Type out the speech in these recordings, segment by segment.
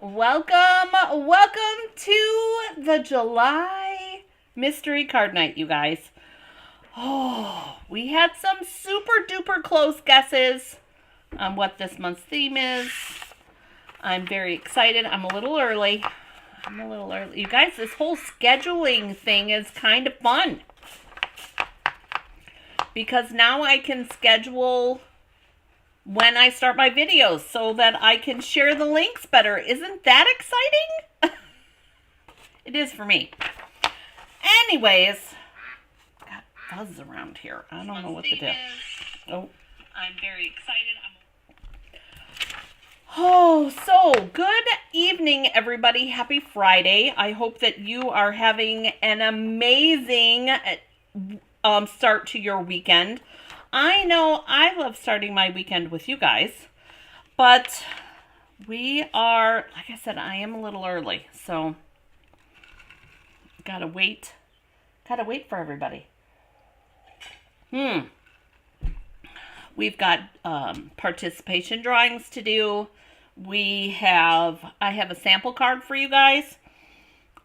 welcome to the July Mystery Card Night, you guys. Oh, we had some super duper close guesses on what this month's theme is. I'm very excited. I'm a little early. You guys, this whole scheduling thing is kind of fun. Because now I can schedule when I start my videos so that I can share the links better. Isn't that exciting? It is for me. Anyways, got buzz around here. I don't know what to do. Oh, I'm very excited. So good evening, everybody. Happy Friday. I hope that you are having an amazing start to your weekend. I know I love starting my weekend with you guys, but we are, like I said, I am a little early, so gotta wait for everybody. We've got participation drawings to do. I have a sample card for you guys.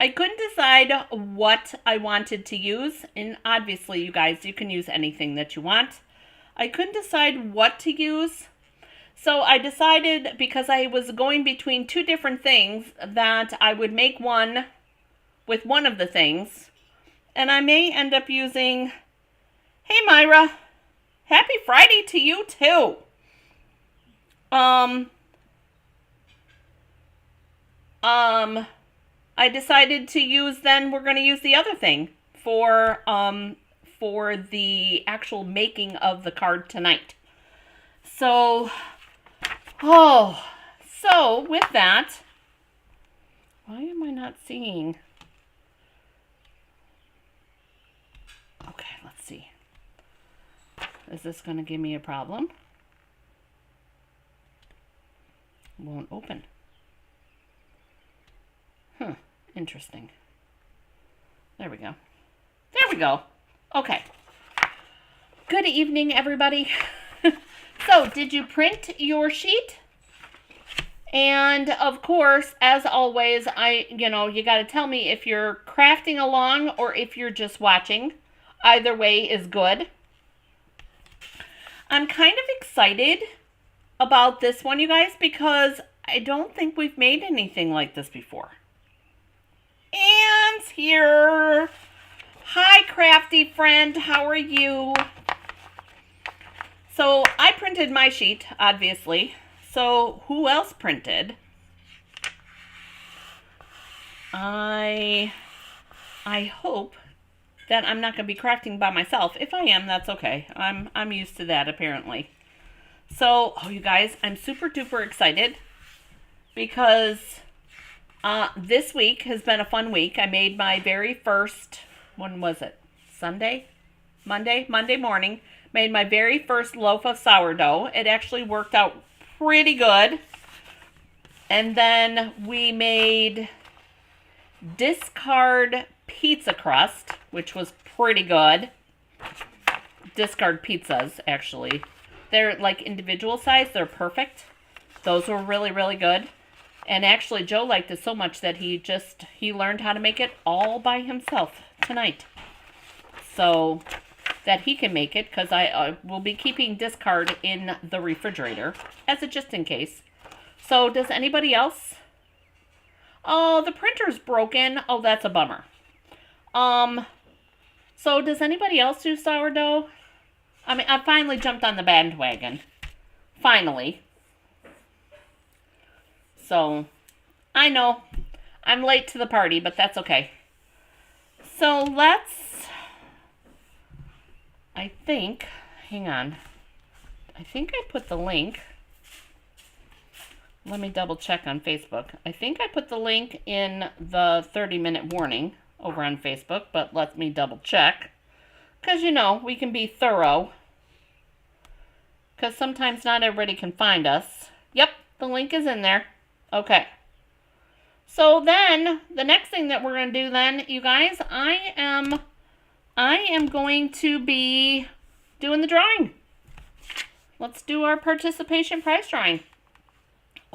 I couldn't decide what I wanted to use, and obviously, you guys, you can use anything that you want. I couldn't decide what to use, so I decided, because I was going between two different things, that I would make one with one of the things, and I may end up using, hey Myra, happy Friday to you too. I decided to use, then we're going to use the other thing for the actual making of the card tonight. So with that, why am I not seeing? Okay, let's see. Is this going to give me a problem? Won't open. Interesting. There we go. Okay. Good evening, everybody. So, did you print your sheet? And of course, as always, you got to tell me if you're crafting along or if you're just watching. Either way is good. I'm kind of excited about this one, you guys, because I don't think we've made anything like this before. Anne's here. Hi, crafty friend. How are you? So I printed my sheet, obviously. So who else printed? I hope that I'm not going to be crafting by myself. If I am, that's okay. I'm used to that, apparently. So, you guys, I'm super duper excited because this week has been a fun week. I made my very first, when was it? Monday morning. Made my very first loaf of sourdough. It actually worked out pretty good. And then we made discard pizza crust, which was pretty good. Discard pizzas, actually. They're like individual size. They're perfect. Those were really, really good. And actually, Joe liked it so much that he learned how to make it all by himself tonight. So that he can make it, because I will be keeping discard in the refrigerator as a just in case. So does anybody else? Oh, the printer's broken. Oh, that's a bummer. So does anybody else do sourdough? I mean, I finally jumped on the bandwagon. Finally. So, I know, I'm late to the party, but that's okay. So hang on. I think I put the link. Let me double check on Facebook. I think I put the link in the 30-minute warning over on Facebook, but let me double check. Because, we can be thorough. Because sometimes not everybody can find us. Yep, the link is in there. Okay. So then, the next thing that we're going to do then, you guys, I am going to be doing the drawing. Let's do our participation prize drawing.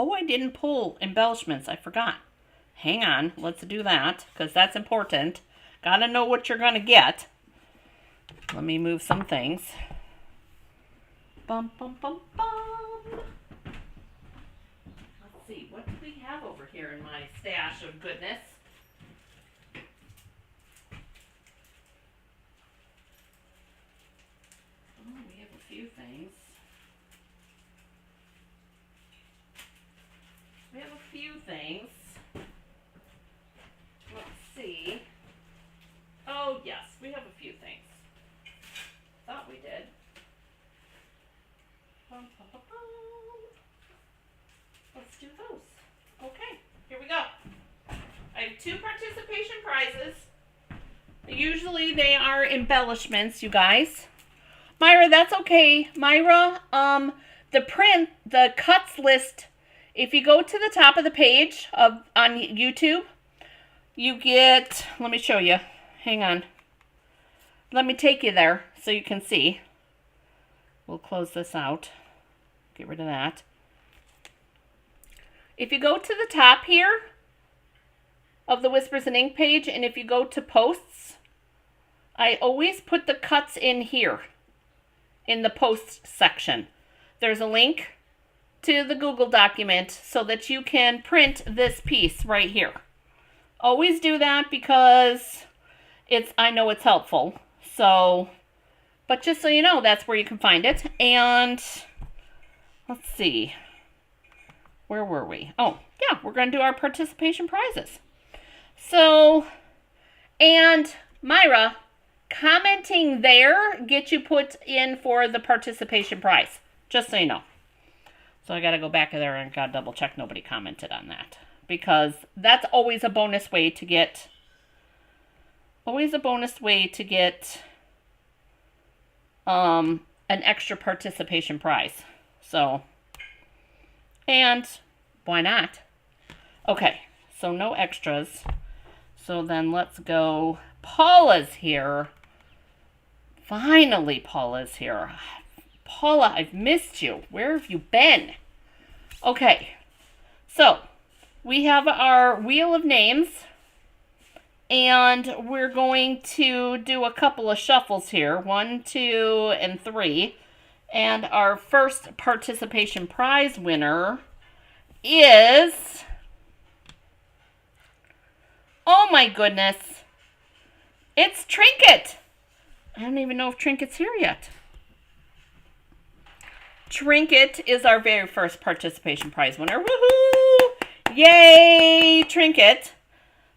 Oh, I didn't pull embellishments. I forgot. Hang on. Let's do that because that's important. Gotta know what you're going to get. Let me move some things. Bum, bum, bum, bum. Let's see. What do we have over here in my stash of goodness? Oh, we have a few things. We have a few things. Let's see. Oh, yes, we have a few things. Thought we did. Bum, bum, bum, bum. Let's do those. Okay, here we go. I have 2 participation prizes. Usually they are embellishments, you guys. Myra, that's okay. Myra, the cuts list, if you go to the top of the page on YouTube, you get, let me show you. Hang on. Let me take you there so you can see. We'll close this out. Get rid of that. If you go to the top here of the Whispers in Ink page, and if you go to posts, I always put the cuts in here in the posts section. There's a link to the Google document so that you can print this piece right here. Always do that because I know it's helpful. So, but just so you know, that's where you can find it. And let's see. Where were we? Oh, yeah, we're going to do our participation prizes. So, and Myra, commenting there gets you put in for the participation prize. Just so you know. So I got to go back there and got to double check nobody commented on that. Because that's always a bonus way to get an extra participation prize. So, and why not? Okay, so no extras. So then let's go. Paula's here. Finally, Paula's here. Paula, I've missed you. Where have you been? Okay, so we have our wheel of names. And we're going to do a couple of shuffles here. 1, 2, and 3. And our first participation prize winner is... Oh my goodness. It's Trinket. I don't even know if Trinket's here yet. Trinket is our very first participation prize winner. Woohoo! Yay, Trinket.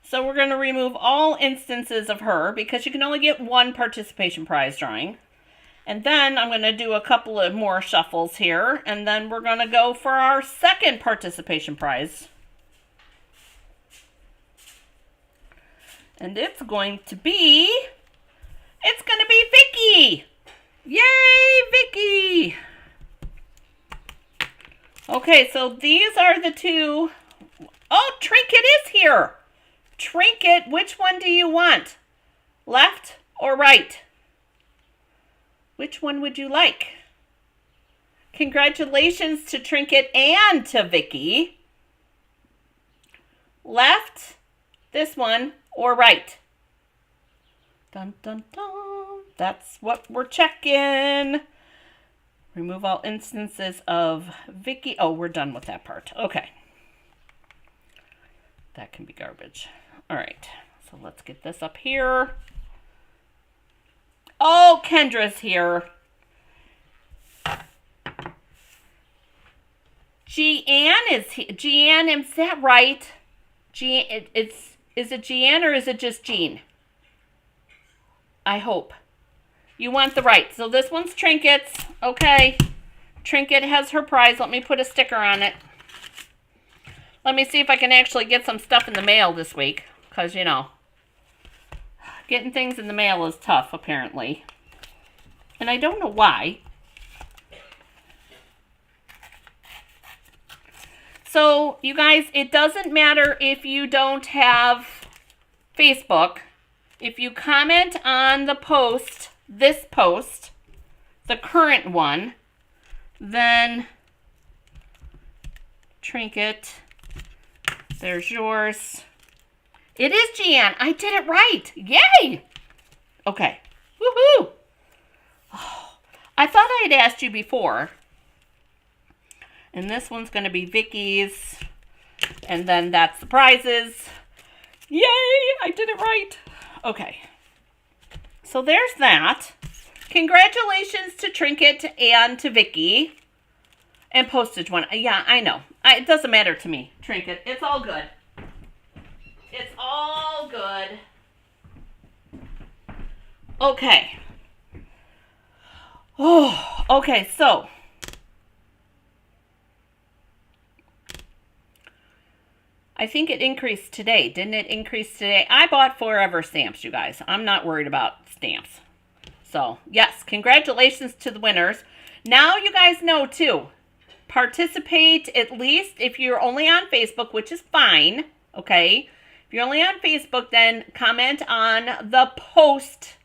So we're going to remove all instances of her because you can only get 1 participation prize drawing. And then I'm going to do a couple of more shuffles here. And then we're going to go for our second participation prize. And it's going to be Vicky. Yay, Vicky. Okay, so these are the 2. Oh, Trinket is here. Trinket, which one do you want? Left or right? Which one would you like? Congratulations to Trinket and to Vicky. Left, this one, or right? Dun, dun, dun. That's what we're checking. Remove all instances of Vicky. Oh, we're done with that part. Okay. That can be garbage. All right, so let's get this up here. Oh, Kendra's here. Jeanne is here. Jeanne, is that right? Is it Jeanne or is it just Jean? I hope. You want the right. So this one's Trinket's. Okay. Trinket has her prize. Let me put a sticker on it. Let me see if I can actually get some stuff in the mail this week. Because, you know, getting things in the mail is tough, apparently. And I don't know why. So, you guys, it doesn't matter if you don't have Facebook. If you comment on the post, this post, the current one, then Trinket. There's yours. It is Jan. I did it right. Yay! Okay. Woohoo! Oh, I thought I had asked you before. And this one's going to be Vicky's. And then that's the prizes. Yay! I did it right. Okay. So there's that. Congratulations to Trinket and to Vicky. And postage one. Yeah, I know. It doesn't matter to me, Trinket. It's all good. It's all good. Okay. Oh, okay, so. I think it increased today. Didn't it increase today? I bought Forever stamps, you guys. I'm not worried about stamps. So, yes, congratulations to the winners. Now you guys know, too. Participate at least if you're only on Facebook, which is fine, okay? If you're only on Facebook, then comment on the post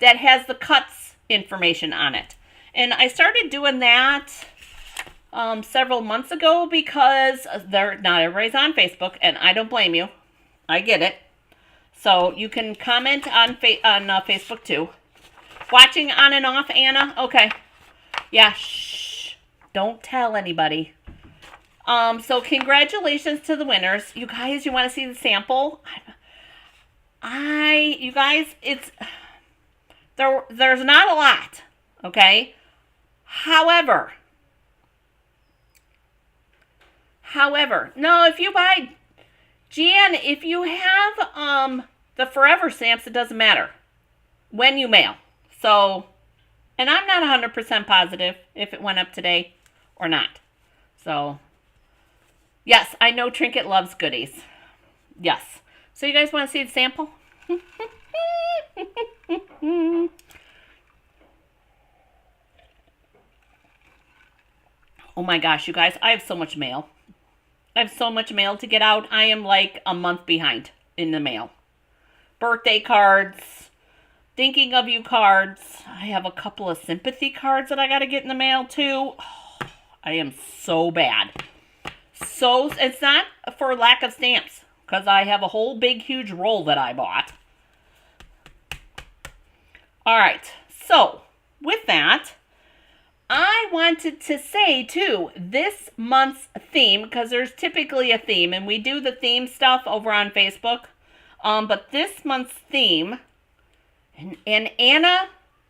that has the cuts information on it. And I started doing that several months ago because not everybody's on Facebook, and I don't blame you. I get it. So you can comment on Facebook too. Watching on and off, Anna? Okay. Yeah, shh. Don't tell anybody. So congratulations to the winners. You guys, you want to see the sample? You guys, there's not a lot, okay? However, no, if you buy, Jan, if you have the Forever stamps, it doesn't matter when you mail. So, and I'm not 100% positive if it went up today or not. So, yes, I know Trinket loves goodies. Yes. So you guys want to see the sample? Oh my gosh, you guys, I have so much mail. I have so much mail to get out. I am like a month behind in the mail. Birthday cards, thinking of you cards. I have a couple of sympathy cards that I got to get in the mail too. Oh, I am so bad. So, it's not for lack of stamps, because I have a whole big huge roll that I bought. All right, so with that, I wanted to say, too, this month's theme, because there's typically a theme, and we do the theme stuff over on Facebook, but this month's theme, and Anna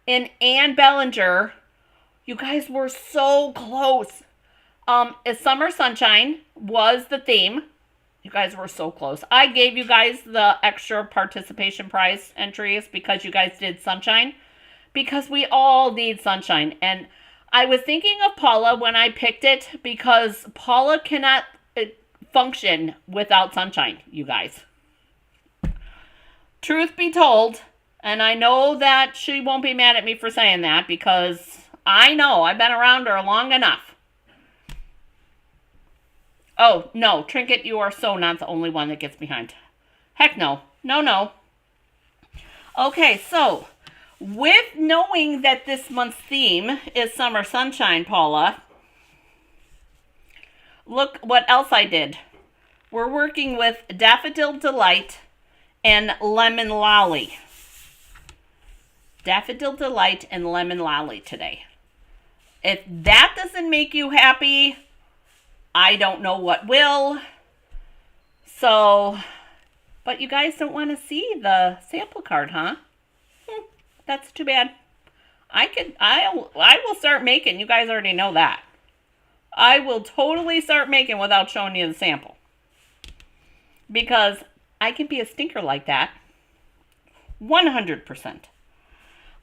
and Ann Bellinger, you guys were so close. Summer Sunshine was the theme. You guys were so close. I gave you guys the extra participation prize entries because you guys did Sunshine, because we all need Sunshine, and I was thinking of Paula when I picked it because Paula cannot function without Sunshine, you guys. Truth be told, and I know that she won't be mad at me for saying that because I know I've been around her long enough. Oh, no, Trinket, you are so not the only one that gets behind. Heck no. No. Okay, so with knowing that this month's theme is Summer Sunshine, Paula, look what else I did. We're working with Daffodil Delight and Lemon Lolly. Daffodil Delight and Lemon Lolly today. If that doesn't make you happy, I don't know what will. So, but you guys don't want to see the sample card, huh? That's too bad. I will start making. You guys already know that. I will totally start making without showing you the sample. Because I can be a stinker like that. 100%.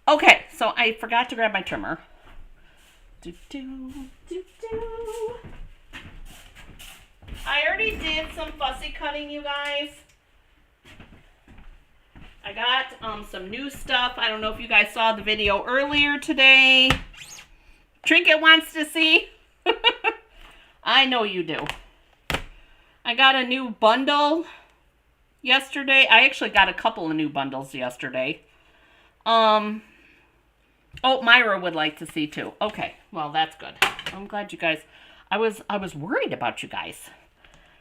Okay, so I forgot to grab my trimmer. I already did some fussy cutting, you guys. I got some new stuff. I don't know if you guys saw the video earlier today. Trinket wants to see. I know you do. I got a new bundle yesterday. I actually got a couple of new bundles yesterday. Oh, Myra would like to see too. Okay, well, that's good. I'm glad you guys... I was worried about you guys.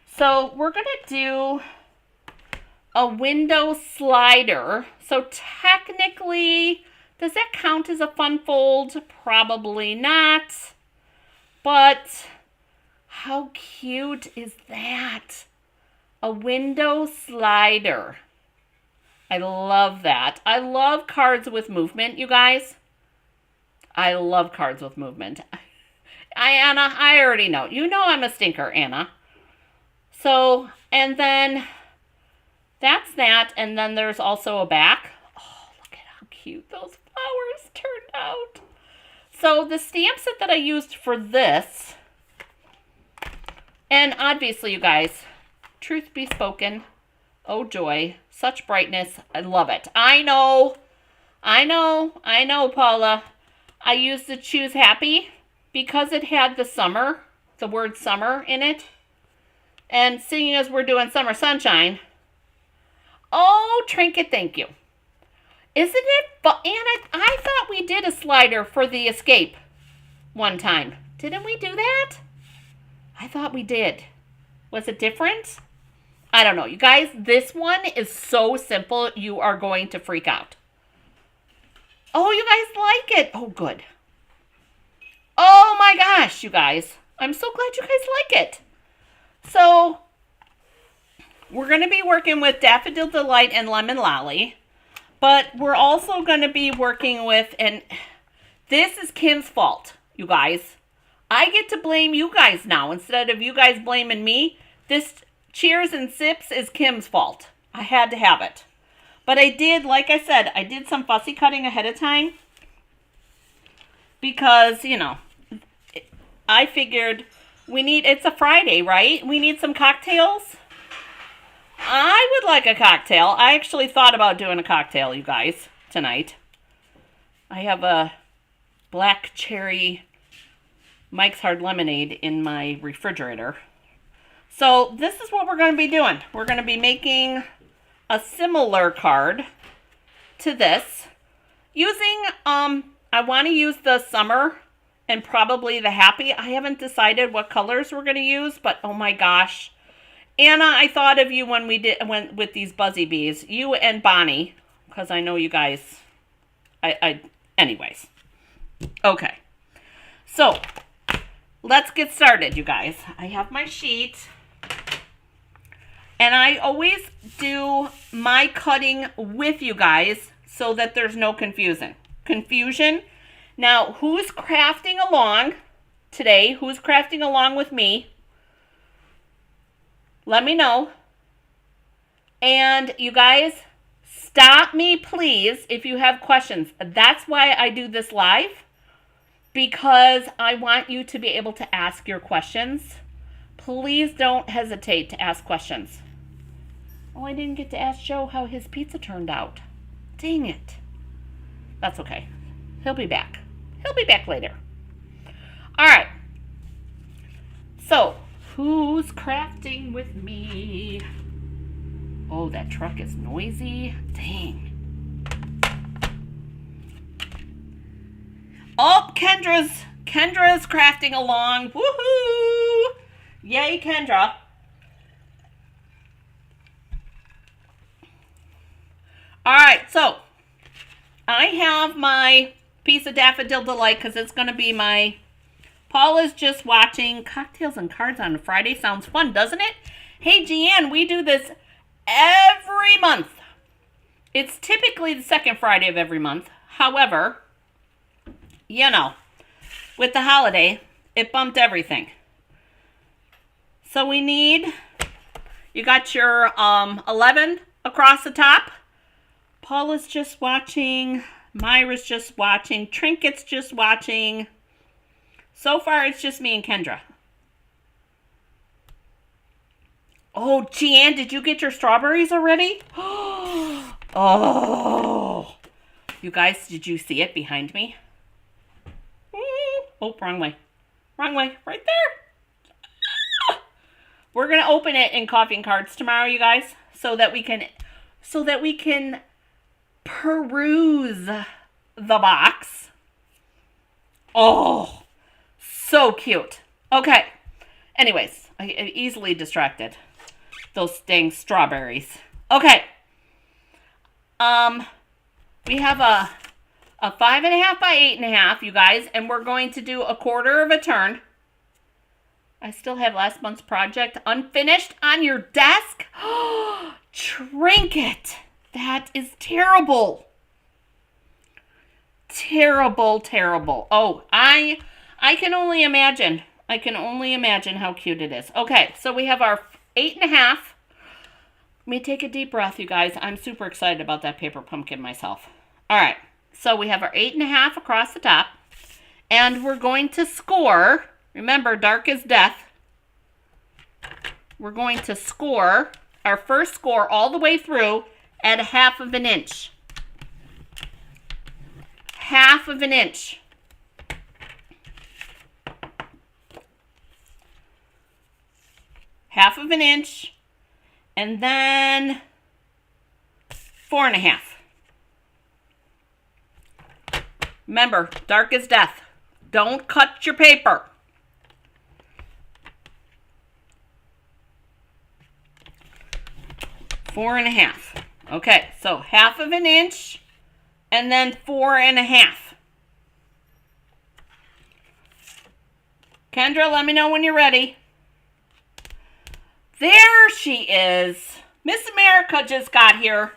So we're going to do a window slider. So technically, does that count as a fun fold? Probably not. But how cute is that? A window slider. I love that. I love cards with movement, you guys. I love cards with movement. Anna, I already know. You know I'm a stinker, Anna. So, and then that's that. And then there's also a back. Oh, look at how cute those flowers turned out. So the stamp set that I used for this, and obviously, you guys, truth be spoken, oh joy, such brightness. I love it. I know, Paula. I used the Choose Happy because it had the word summer in it. And seeing as we're doing summer sunshine, oh, Trinket, thank you. Isn't it fun? Anna, I thought we did a slider for the escape one time. Didn't we do that? I thought we did. Was it different? I don't know. You guys, this one is so simple, you are going to freak out. Oh, you guys like it. Oh, good. Oh my gosh, you guys. I'm so glad you guys like it. So, we're going to be working with Daffodil Delight and Lemon Lolly. But we're also going to be working with, and this is Kim's fault, you guys. I get to blame you guys now instead of you guys blaming me. This Cheers and Sips is Kim's fault. I had to have it. But I did, like I said, I did some fussy cutting ahead of time. Because, you know, I figured it's a Friday, right? We need some cocktails. I would like a cocktail. I actually thought about doing a cocktail, you guys, tonight. I have a black cherry Mike's Hard Lemonade in my refrigerator. So this is what we're going to be doing. We're going to be making a similar card to this. Using, I want to use the summer and probably the happy. I haven't decided what colors we're going to use, but oh my gosh. Anna, I thought of you when we went with these Buzzy Bees. You and Bonnie, because I know you guys. Anyways. Okay. So, let's get started, you guys. I have my sheet. And I always do my cutting with you guys so that there's no confusion. Now, who's crafting along today? Who's crafting along with me? Let me know. And you guys, stop me, please, if you have questions. That's why I do this live, because I want you to be able to ask your questions. Please don't hesitate to ask questions. Oh, I didn't get to ask Joe how his pizza turned out. Dang it. That's okay. He'll be back. He'll be back later. All right. So, who's crafting with me? Oh, that truck is noisy. Dang. Oh, Kendra's crafting along. Woohoo! Yay, Kendra. All right, so I have my piece of Daffodil Delight because it's going to be my... Paula's just watching Cocktails and Cards on a Friday. Sounds fun, doesn't it? Hey, Jeanne, we do this every month. It's typically the second Friday of every month. However, you know, with the holiday, it bumped everything. So we need... You got your 11 across the top. Paula's just watching. Myra's just watching. Trinket's just watching. So far, it's just me and Kendra. Oh, Jeanne, did you get your strawberries already? Oh. You guys, did you see it behind me? Oh, wrong way. Wrong way. Right there. We're going to open it in Coffee and Cards tomorrow, you guys, so that we can peruse the box. Oh, so cute. Okay, Anyways, I easily distracted. Those dang strawberries. Okay. We have a 5.5 by 8.5, you guys, and we're going to do a quarter of a turn. I still have last month's project unfinished on your desk. Trinket. That is terrible. Terrible, terrible. Oh, I can only imagine. I can only imagine how cute it is. Okay, so we have our 8.5. Let me take a deep breath, you guys. I'm super excited about that paper pumpkin myself. All right, so we have our 8.5 across the top, and we're going to score. Remember, dark is death. We're going to score our first score all the way through at 1/2 inch. 1/2 inch. Half of an inch, and then 4.5. Remember, dark is death. Don't cut your paper. Four and a half. Okay, so 1/2 inch, and then 4.5. Kendra, let me know when you're ready. There she is. Miss America just got here.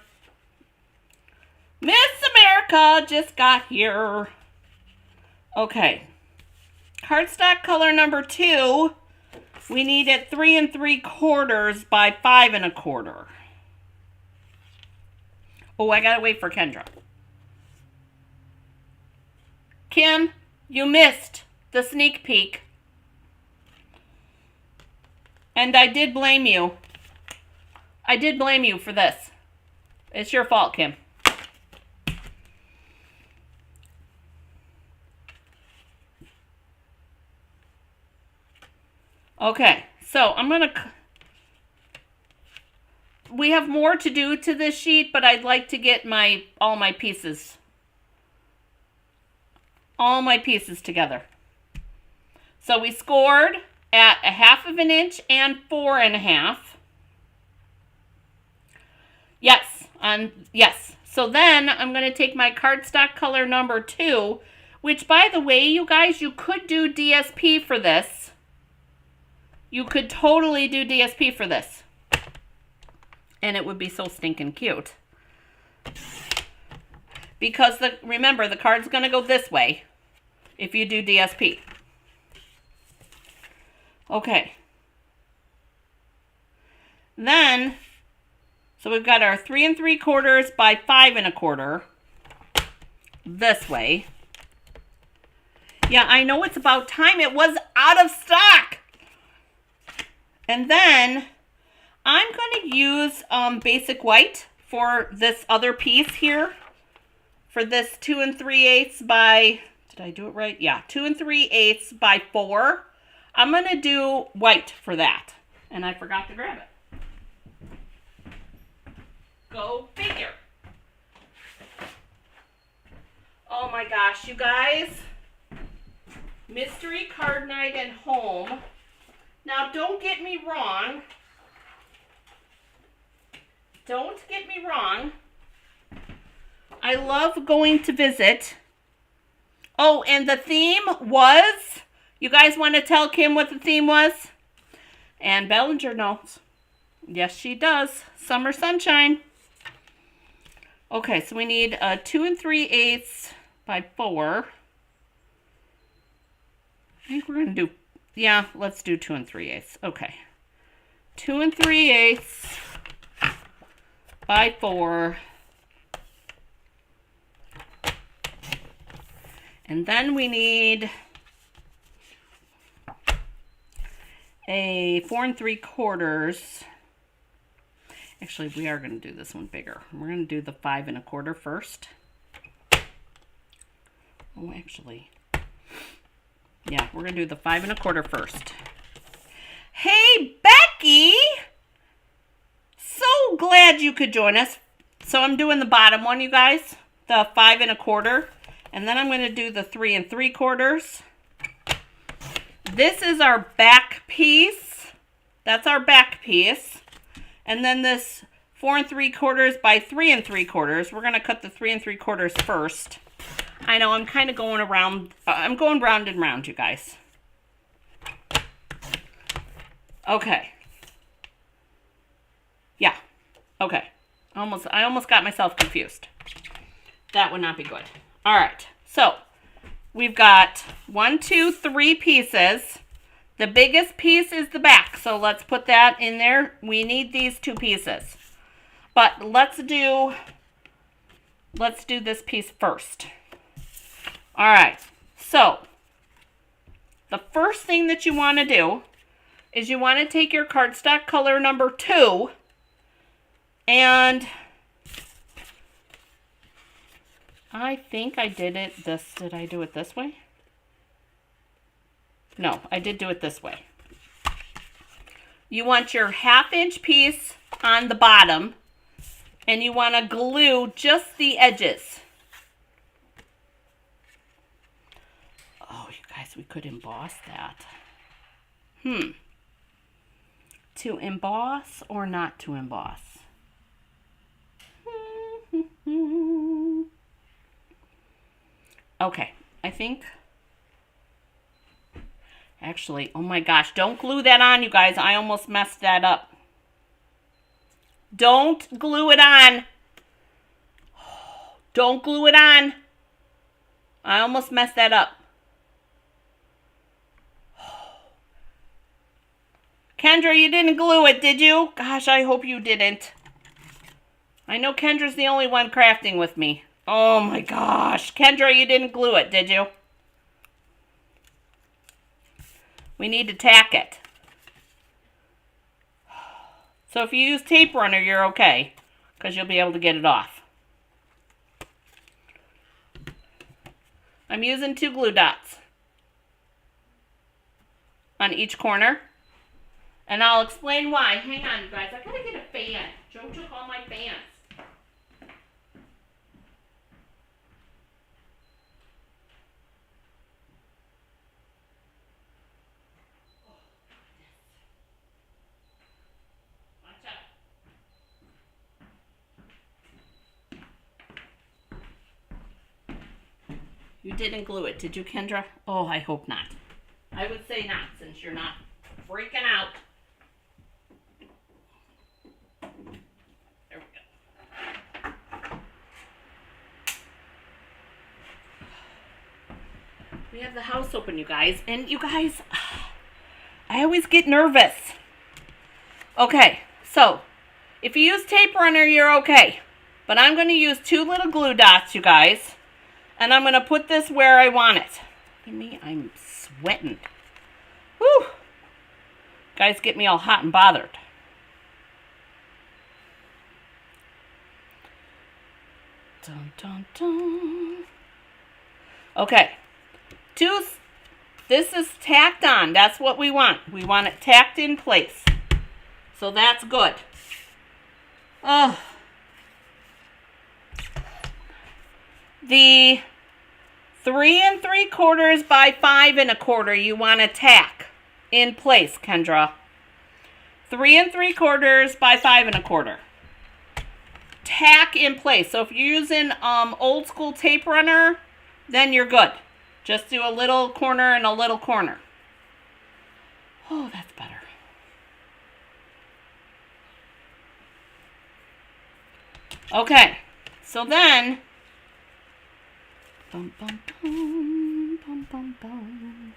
Miss America just got here. Okay. Cardstock color number 2. We need it 3 3/4 by 5 1/4. Oh, I gotta wait for Kendra. Kim, you missed the sneak peek. And I did blame you. I did blame you for this. It's your fault, Kim. Okay, so I'm going to... We have more to do to this sheet, but I'd like to get all my pieces together. So we scored at 1/2 inch and 4.5. Yes. So then I'm going to take my cardstock color number 2, which, by the way, you guys, you could do DSP for this. You could totally do DSP for this. And it would be so stinking cute. Because, remember, the card's going to go this way if you do DSP. Okay. Then, so we've got our 3 3/4 by 5 1/4 this way. Yeah, I know it's about time. It was out of stock. And then I'm going to use basic white for this other piece here. For this 2 3/8 by, did I do it right? Yeah, 2 3/8 by 4. I'm going to do white for that. And I forgot to grab it. Go figure. Oh my gosh, you guys. Mystery card night at home. Now, don't get me wrong. Don't get me wrong. I love going to visit. Oh, and the theme was... You guys want to tell Kim what the theme was? Ann Bellinger knows. Yes, she does. Summer Sunshine. Okay, so we need a 2 3/8 by 4. I think we're going to do... Yeah, let's do 2 3/8. Okay. 2 3/8 by 4. And then we need a 4 3/4. Actually, we are going to do this one bigger. We're going to do the 5 1/4 first. Oh, actually. Yeah, we're going to do the 5 1/4 first. Hey, Becky! So glad you could join us. So I'm doing the bottom one, you guys. The 5 1/4. And then I'm going to do the 3 3/4. This is our back piece. That's our back piece. And then this 4 3/4 by 3 3/4. We're going to cut the 3 3/4 first. I know I'm kind of going around. I'm going round and round, you guys. Okay. Yeah. Okay. I almost got myself confused. That would not be good. All right. So we've got 1, 2, 3 pieces. The biggest piece is the back, so let's put that in there. We need these 2 pieces. But let's do this piece first. All right. So the first thing that you want to do is you want to take your cardstock color number 2 and I think I did it this. Did I do it this way? No, I did do it this way. You want your 1/2 inch piece on the bottom and you want to glue just the edges. Oh, you guys, we could emboss that. To emboss or not to emboss? Okay, I think... Actually, oh my gosh, don't glue that on, you guys. I almost messed that up. Don't glue it on. Don't glue it on. I almost messed that up. Kendra, you didn't glue it, did you? Gosh, I hope you didn't. I know Kendra's the only one crafting with me. Oh my gosh. Kendra, you didn't glue it, did you? We need to tack it. So if you use tape runner, you're okay, because you'll be able to get it off. I'm using 2 glue dots on each corner. And I'll explain why. Hang on, you guys. I gotta get a fan. Joe took all my fans. Watch out. You didn't glue it, did you, Kendra? Oh, I hope not. I would say not, since you're not freaking out. There we go. We have the house open, you guys. And you guys, I always get nervous. Okay, so if you use tape runner, you're okay. But I'm going to use 2 little glue dots, you guys. And I'm going to put this where I want it. Look at me, I'm sweating. Whew. Guys get me all hot and bothered. Dun, dun, dun. Okay. This is tacked on. That's what we want. We want it tacked in place. So that's good. Oh. The 3 3/4 by 5 1/4 you want to tack in place, Kendra. 3 3/4 by 5 1/4. Tack in place. So if you're using old school tape runner, then you're good. Just do a little corner and a little corner. Oh, that's better. Okay, so then, bum, bum, bum, bum, bum, bum.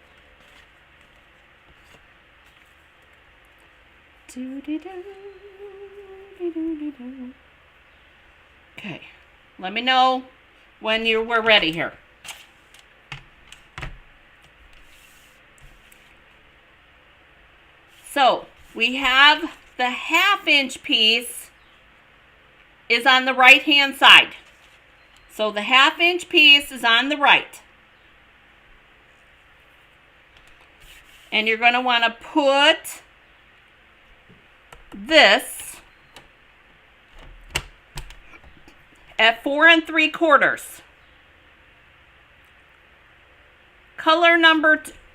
Okay, let me know when we're ready here. So we have the 1/2 inch piece is on the right hand side. So the 1/2 inch piece is on the right. And you're going to want to put this at 4 3/4.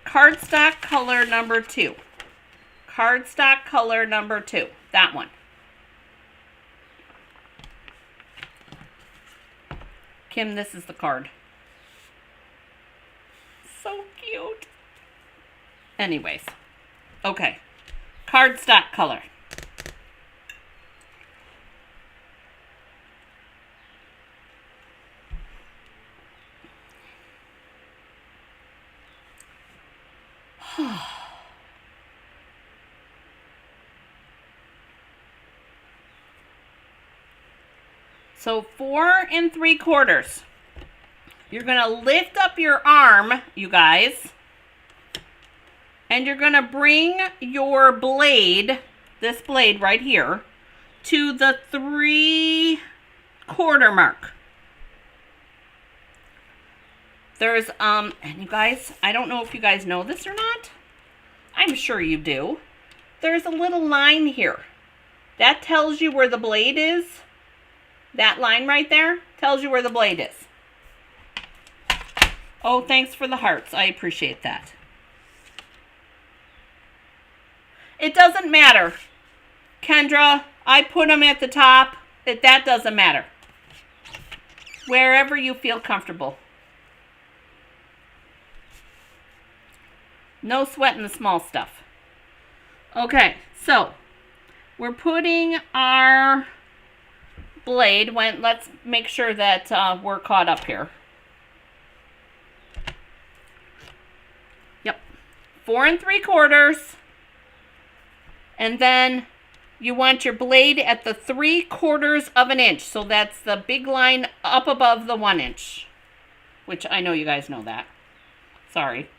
cardstock color number 2. Cardstock color number 2. That one. Kim, this is the card. So cute. Anyways. Okay. Cardstock color. So 4 3/4. You're going to lift up your arm, you guys, and you're going to bring your blade, this blade right here, to the 3/4 mark. There's, and you guys, I don't know if you guys know this or not. I'm sure you do. There's a little line here. That tells you where the blade is. That line right there tells you where the blade is. Oh, thanks for the hearts. I appreciate that. It doesn't matter. Kendra, I put them at the top. That doesn't matter. Wherever you feel comfortable. No sweat in the small stuff. Okay, so we're putting our blade. Let's make sure that we're caught up here. Yep, 4 3/4, and then you want your blade at the 3/4 of an inch. So that's the big line up above the 1 inch, which I know you guys know that. Sorry.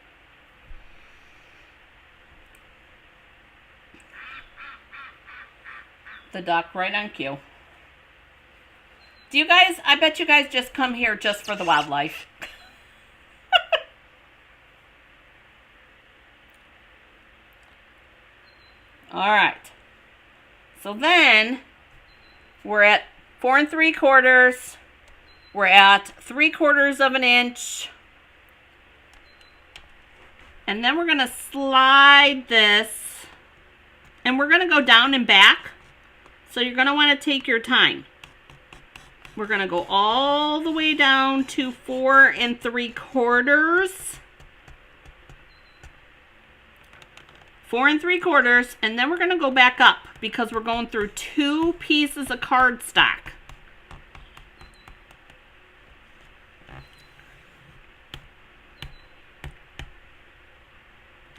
The duck right on cue. Do you guys, I bet you guys just come here just for the wildlife. All right. So then we're at 4 3/4. We're at 3/4 of an inch. And then we're going to slide this, and we're going to go down and back. So you're going to want to take your time. We're going to go all the way down to 4 3/4. 4 3/4, and then we're going to go back up because we're going through 2 pieces of cardstock.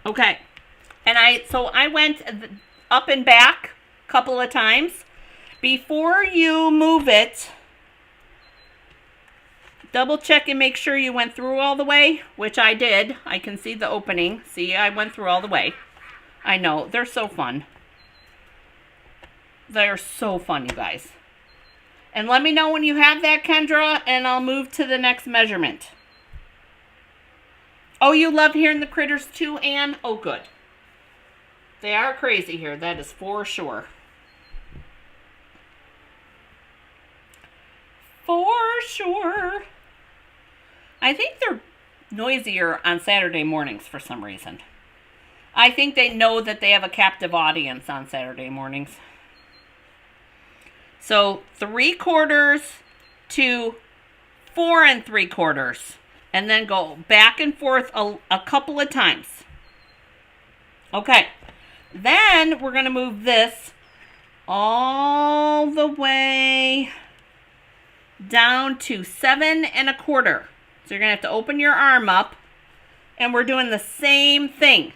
Okay, and so I went up and back a couple of times. Before you move it, double check and make sure you went through all the way, which I did. I can see the opening. See, I went through all the way. I know, they're so fun. They're so fun, you guys. And let me know when you have that, Kendra, and I'll move to the next measurement. Oh, you love hearing the critters too, Anne? Oh, good. They are crazy here, that is for sure. For sure. I think they're noisier on Saturday mornings for some reason. I think they know that they have a captive audience on Saturday mornings. So 3/4 to 4 3/4. And then go back and forth a couple of times. Okay. Then we're going to move this all the way down to 7 1/4. So you're going to have to open your arm up. And we're doing the same thing.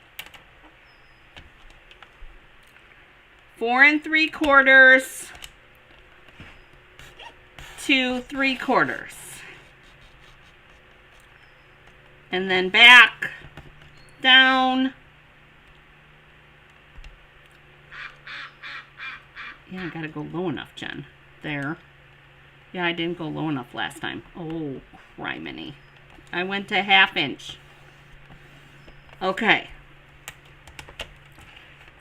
4 3/4 to 3/4. And then back, down. Yeah, I gotta go low enough, Jen. There. Yeah, I didn't go low enough last time. Oh, criminy. I went to 1/2 inch. Okay.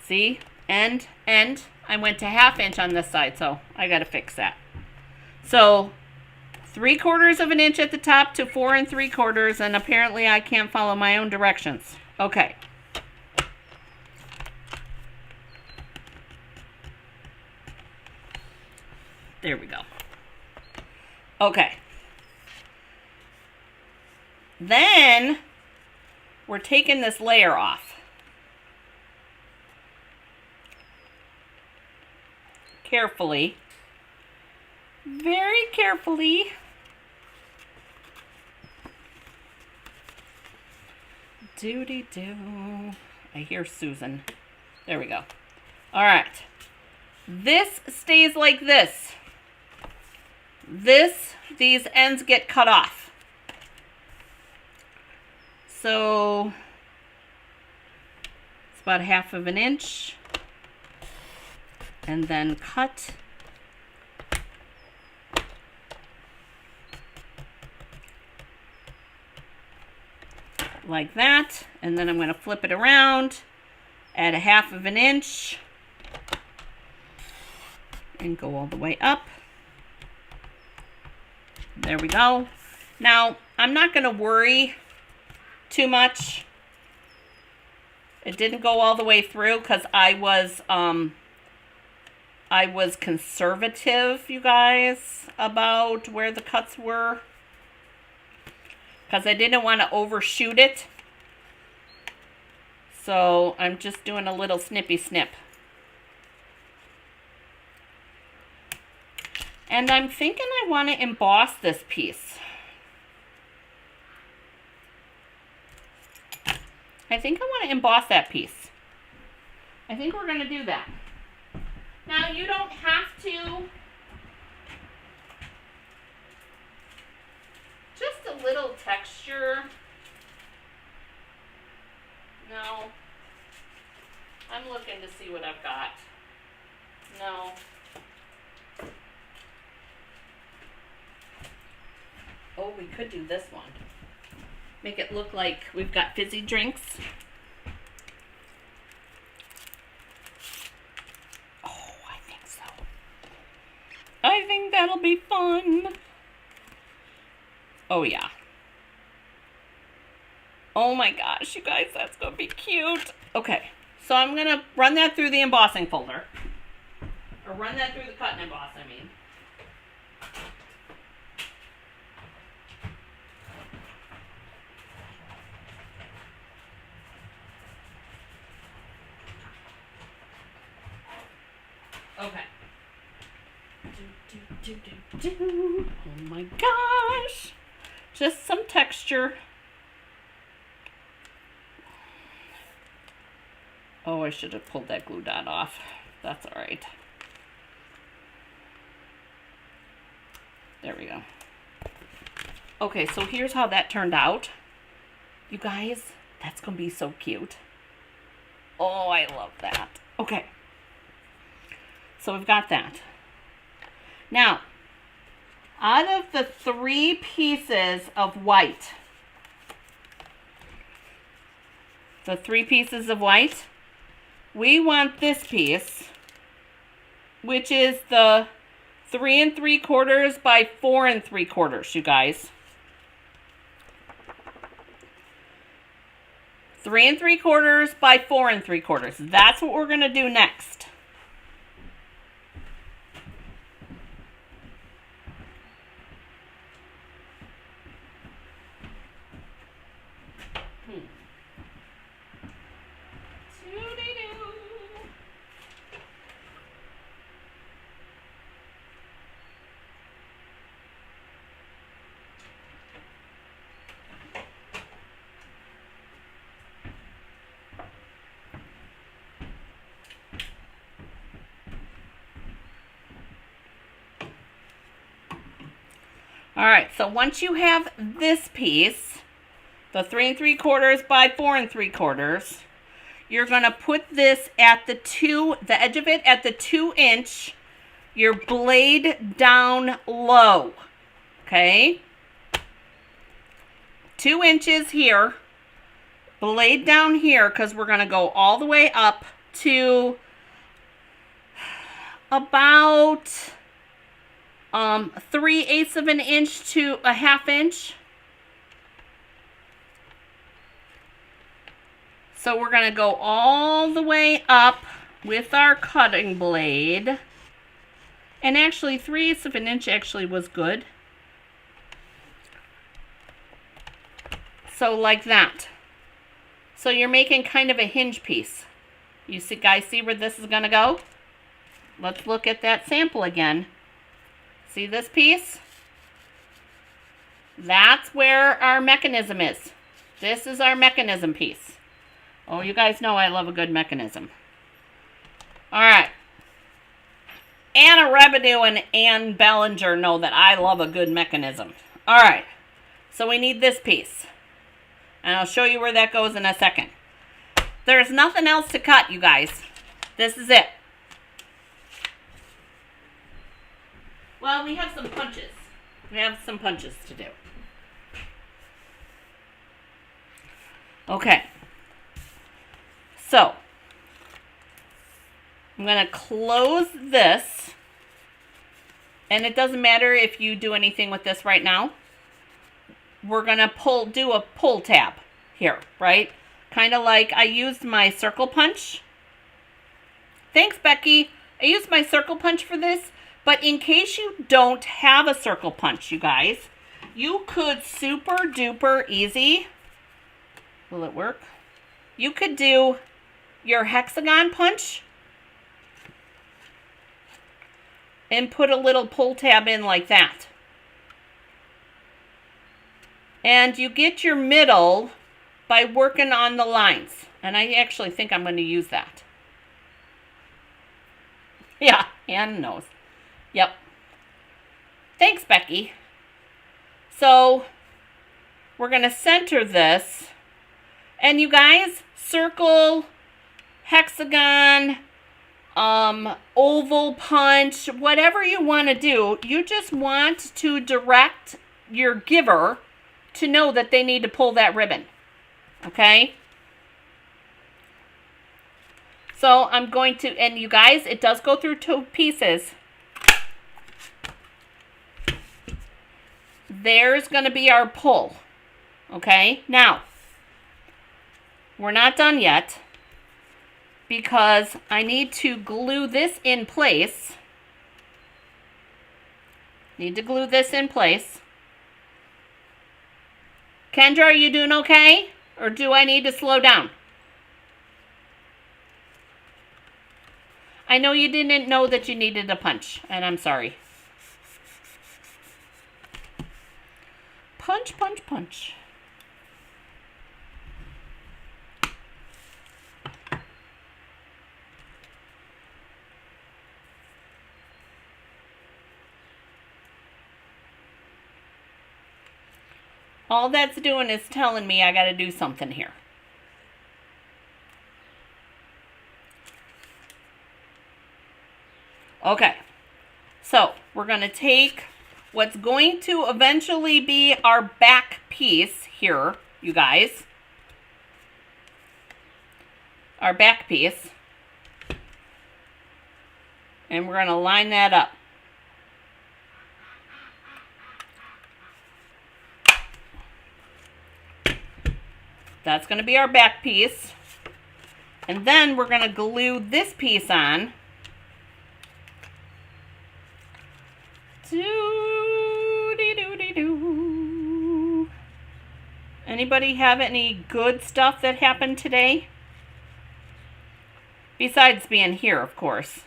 See? End. I went to 1/2 inch on this side, so I gotta fix that. So 3/4 of an inch at the top to 4 3/4, and apparently I can't follow my own directions. Okay. There we go. Okay. Then we're taking this layer off. Carefully. Very carefully. Doody-doo. I hear Susan. There we go. All right. This stays like this. These ends get cut off. So it's about 1/2 inch. And then cut. Like that. And then I'm going to flip it around. Add 1/2 inch. And go all the way up. There we go. Now, I'm not going to worry too much. It didn't go all the way through because I was conservative, you guys, about where the cuts were. Because I didn't want to overshoot it. So I'm just doing a little snippy snip. And I'm thinking I want to emboss this piece. I think I want to emboss that piece. I think we're going to do that. Now, you don't have to. Just a little texture. No. I'm looking to see what I've got. No. Oh, we could do this one. Make it look like we've got fizzy drinks. Oh, I think so. I think that'll be fun. Oh, yeah. Oh my gosh, you guys, that's going to be cute. Okay, so I'm going to run that through the embossing folder. Or run that through the cut and emboss, I mean. Okay. Oh my gosh. Just some texture. Oh, I should have pulled that glue dot off. That's all right. There we go. Okay, so here's how that turned out. You guys, that's going to be so cute. Oh, I love that. Okay. So we've got that. Now, out of the 3 pieces of white, we want this piece, which is the 3 3/4 by 4 3/4, you guys. 3 3/4 by 4 3/4. That's what we're going to do next. All right, so once you have this piece, the 3 3/4 by 4 3/4, you're going to put this at the edge of it at the 2 inch, your blade down low, okay? 2 inches here, blade down here, because we're going to go all the way up to about 3/8 of an inch to a 1/2 inch. So we're going to go all the way up with our cutting blade. And actually 3/8 of an inch actually was good. So like that. So you're making kind of a hinge piece. You see, guys, see where this is going to go? Let's look at that sample again. See this piece? That's where our mechanism is. This is our mechanism piece. Oh, you guys know I love a good mechanism. All right. Anna Revenue and Ann Bellinger know that I love a good mechanism. All right. So we need this piece. And I'll show you where that goes in a second. There's nothing else to cut, you guys. This is it. Well, we have some punches. We have some punches to do. Okay. So, I'm going to close this. And it doesn't matter if you do anything with this right now. We're going to do a pull tab here, right? Kind of like I used my circle punch. Thanks, Becky. I used my circle punch for this. But in case you don't have a circle punch, you guys, you could super duper easy. Will it work? You could do your hexagon punch and put a little pull tab in like that. And you get your middle by working on the lines. And I actually think I'm going to use that. Yeah, Ann knows. Yep. Thanks, Becky. So, we're going to center this. And you guys, circle, hexagon, oval punch, whatever you want to do, you just want to direct your giver to know that they need to pull that ribbon. Okay? So I'm going to, and you guys, it does go through 2 pieces. There's going to be our pull. Okay? Now, we're not done yet because I need to glue this in place. Need to glue this in place. Kendra, are you doing okay? Or do I need to slow down? I know you didn't know that you needed a punch, and I'm sorry. Punch, punch, punch. All that's doing is telling me I got to do something here. Okay, so we're going to take what's going to eventually be our back piece here, you guys. Our back piece. And we're going to line that up. That's going to be our back piece. And then we're going to glue this piece on. Anybody have any good stuff that happened today? Besides being here, of course.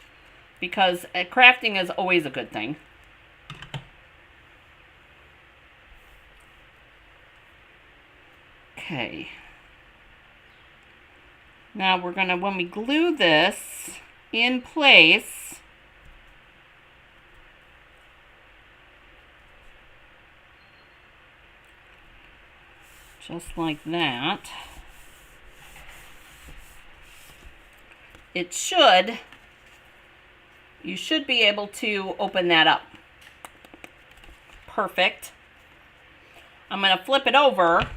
Because crafting is always a good thing. Okay. Now we're going to, when we glue this in place, just like that, you should be able to open that up. Perfect. I'm going to flip it over.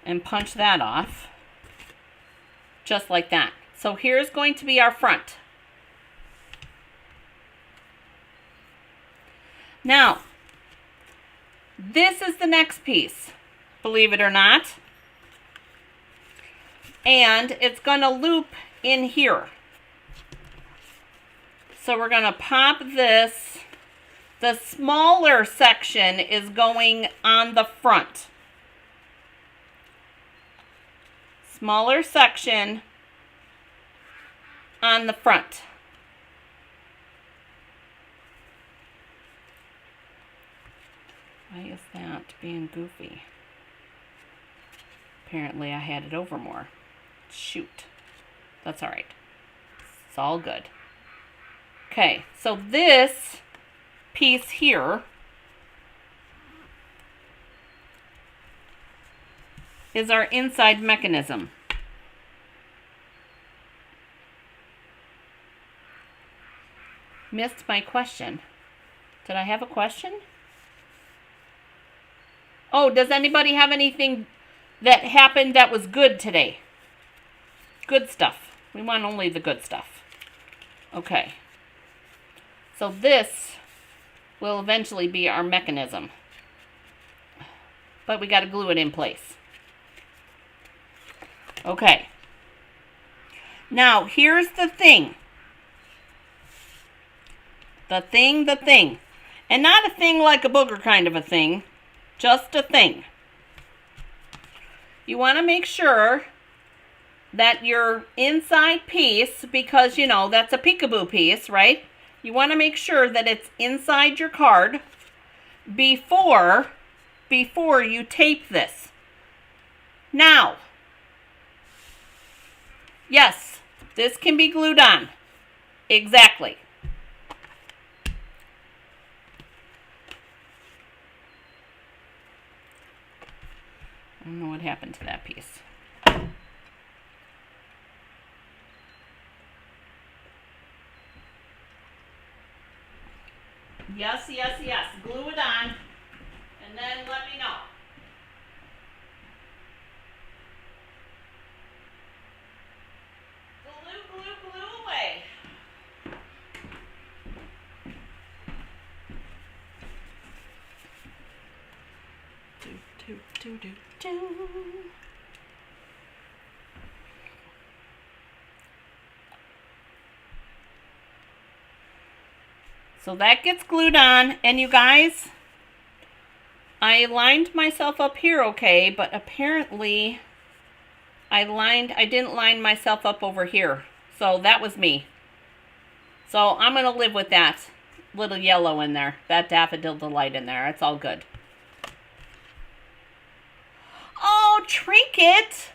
And punch that off. Just like that. So here's going to be our front. Now, this is the next piece, believe it or not. And it's going to loop in here. So we're going to pop this. The smaller section is going on the front. Smaller section on the front. Why is that being goofy? Apparently I had it over more. Shoot. That's all right. It's all good. Okay, so this piece here is our inside mechanism. Missed my question. Did I have a question? Oh, does anybody have anything that happened that was good today? Good stuff. We want only the good stuff. Okay. So this will eventually be our mechanism. But we got to glue it in place. Okay. Now, here's the thing. The thing. And not a thing like a booger kind of a thing. Just a thing. You want to make sure that your inside piece, because, you know, that's a peekaboo piece, right? You want to make sure that it's inside your card before you tape this. Now, yes, this can be glued on. Exactly. I don't know what happened to that piece. Yes. Glue it on, and then let me know. Glue away. Do. So that gets glued on, and you guys, I lined myself up here okay, but apparently I didn't line myself up over here. So that was me. So I'm going to live with that little yellow in there, that daffodil delight in there. It's all good. Oh, Trinket!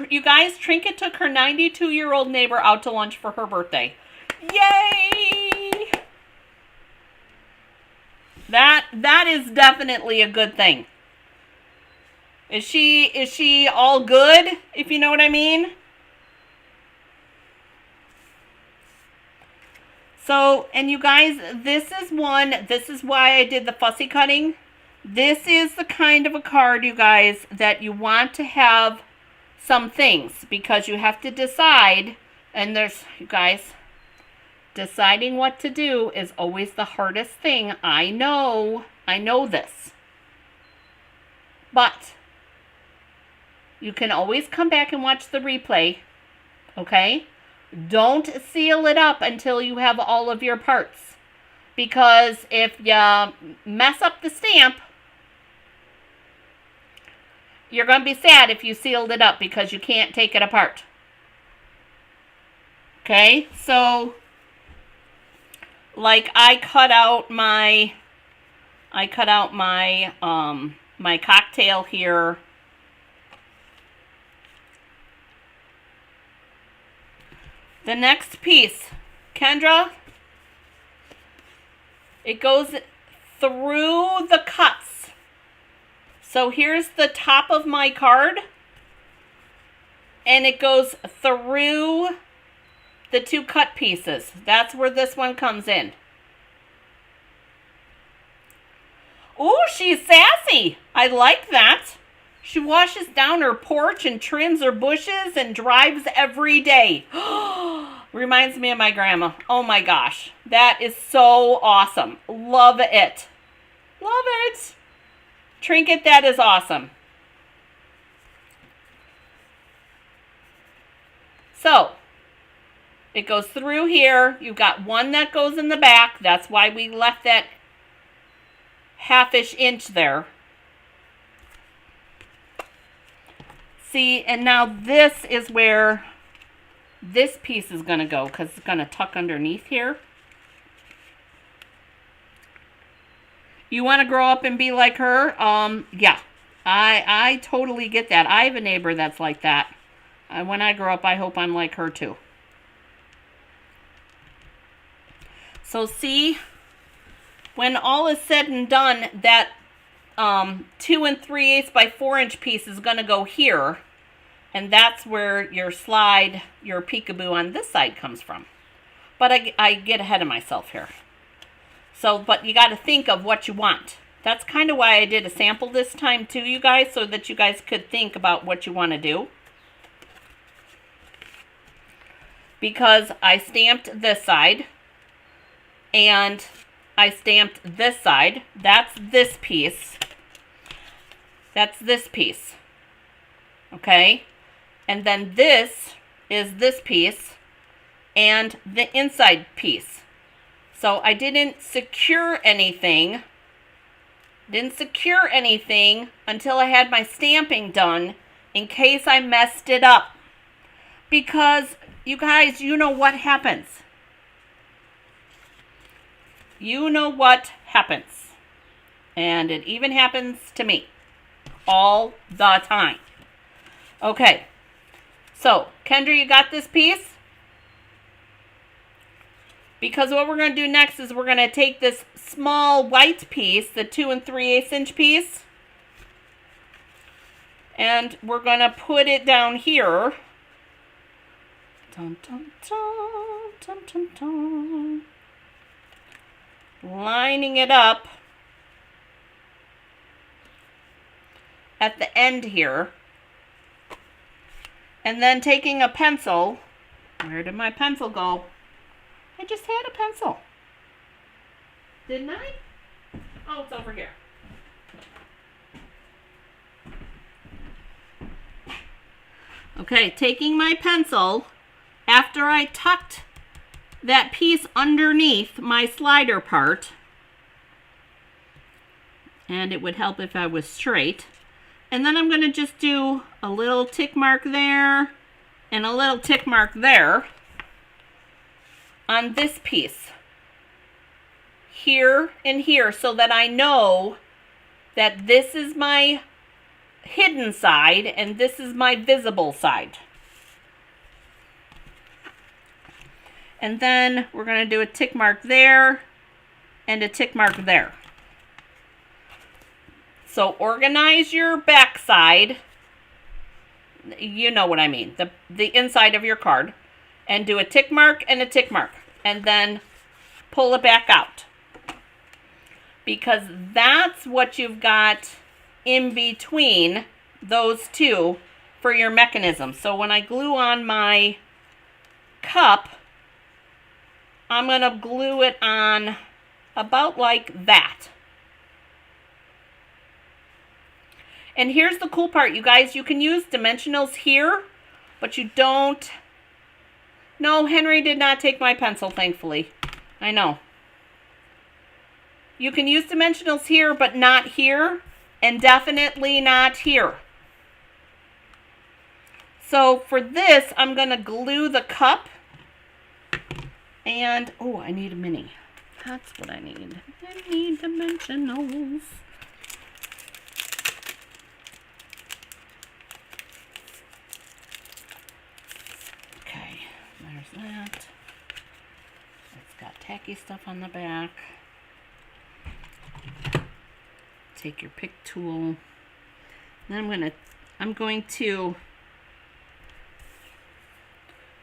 You guys, Trinket took her 92-year-old neighbor out to lunch for her birthday. Yay! That is definitely a good thing. Is she all good, if you know what I mean? So, and you guys, this is why I did the fussy cutting. This is the kind of a card, you guys, that you want to have some things, because you have to decide, and there's, you guys, deciding what to do is always the hardest thing. I know this. But you can always come back and watch the replay, okay? Don't seal it up until you have all of your parts, because if you mess up the stamp, you're going to be sad if you sealed it up because you can't take it apart. Okay, so like I cut out my my cocktail here. The next piece, Kendra, it goes through the cuts. So here's the top of my card, and it goes through the two cut pieces. That's where this one comes in. Ooh, she's sassy. I like that. She washes down her porch and trims her bushes and drives every day. Reminds me of my grandma. Oh my gosh. That is so awesome. Love it. Love it. Trinket, that is awesome. So, it goes through here. You've got one that goes in the back. That's why we left that half-ish inch there. See, and now this is where this piece is going to go because it's going to tuck underneath here. You want to grow up and be like her? Yeah, I totally get that. I have a neighbor that's like that. When I grow up, I hope I'm like her too. So see, when all is said and done, that 2 3/8 by 4 inch piece is going to go here. And that's where your slide, your peekaboo on this side comes from. But I get ahead of myself here. So, but you got to think of what you want. That's kind of why I did a sample this time too, you guys, so that you guys could think about what you want to do. Because I stamped this side and I stamped this side. That's this piece. That's this piece. Okay? And then this is this piece and the inside piece. So I didn't secure anything. Until I had my stamping done in case I messed it up. Because you guys, you know what happens. You know what happens. And it even happens to me. All the time. Okay. So, Kendra, you got this piece? Because what we're going to do next is we're going to take this small white piece, the 2 3/8 inch piece, and we're going to put it down here. Dun, dun, dun, dun, dun, dun. Lining it up at the end here. And then taking a pencil. Where did my pencil go? I just had a pencil. Didn't I? Oh, it's over here. Okay, taking my pencil, after I tucked that piece underneath my slider part, and it would help if I was straight, and then I'm going to just do a little tick mark there and a little tick mark there on this piece. Here and here, so that I know that this is my hidden side and this is my visible side. And then we're going to do a tick mark there and a tick mark there. So organize your back side, you know what I mean, the inside of your card, and do a tick mark and a tick mark, and then pull it back out. Because that's what you've got in between those two for your mechanism. So when I glue on my cup, I'm going to glue it on about like that. And here's the cool part, you guys. You can use dimensionals here, but you don't. No, Henry did not take my pencil, thankfully. I know. You can use dimensionals here, but not here, and definitely not here. So for this, I'm going to glue the cup. And, oh, I need a mini. That's what I need. I need dimensionals. Okay, there's that. It's got tacky stuff on the back. Take your pick tool. Then I'm going to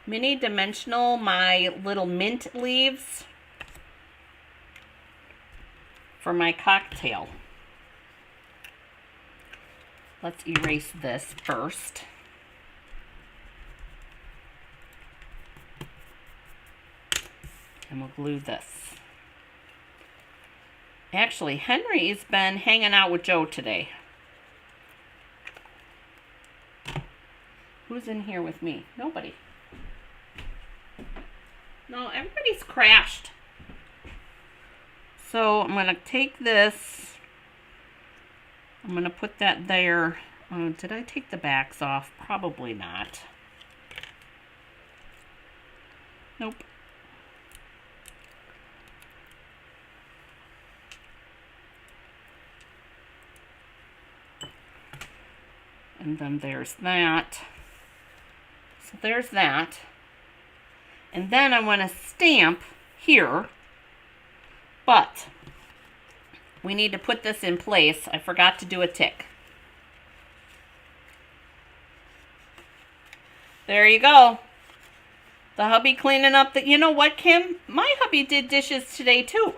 mini dimensional my little mint leaves for my cocktail. let's erase this first. And we'll glue this. Actually, Henry's been hanging out with Joe today. Who's in here with me? Nobody. No, everybody's crashed. So I'm going to take this. I'm going to put that there. Did I take the backs off? Probably not. Nope. And then there's that. So there's that. And then I want to stamp here. But we need to put this in place. I forgot to do a tick. There you go. The hubby cleaning up the... You know what, Kim? My hubby did dishes today, too.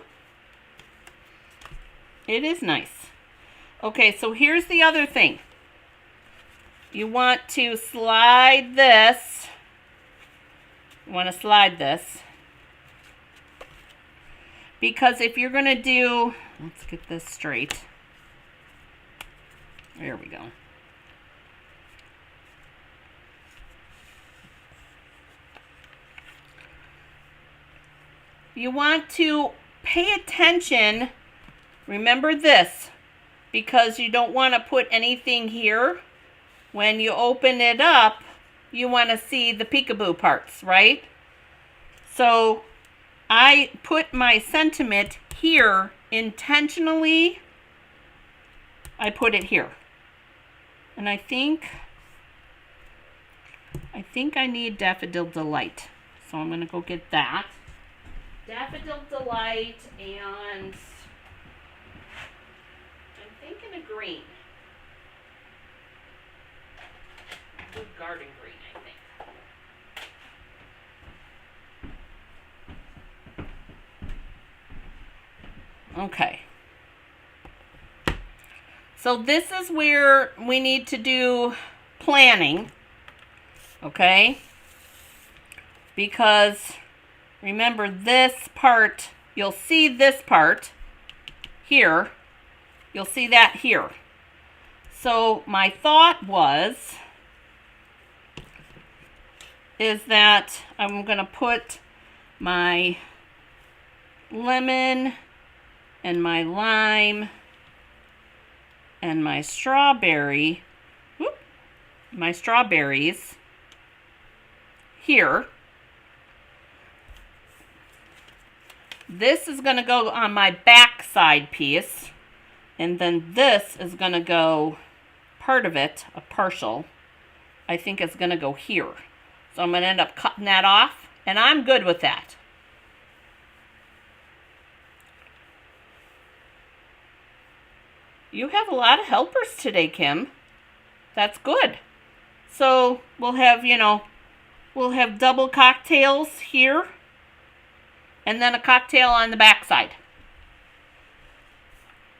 It is nice. Okay, so here's the other thing. You want to slide this. You want to slide this. Because if you're going to do... Let's get this straight. There we go. You want to pay attention. Remember this. Because you don't want to put anything here. When you open it up, you want to see the peekaboo parts, right? So I put my sentiment here intentionally. I put it here. And I think I need Daffodil Delight. So I'm going to go get that. Daffodil Delight, and I'm thinking of green. Good garden green, I think. Okay. So this is where we need to do planning. Okay? Because remember this part, you'll see this part here. You'll see that here. So my thought is that I'm going to put my lemon and my lime and my strawberries here. This is going to go on my back side piece, and then this is going to go, part of it, a partial, I think it's going to go here. So I'm going to end up cutting that off, and I'm good with that. You have a lot of helpers today, Kim. That's good. So we'll have, we'll have double cocktails here, and then a cocktail on the back side.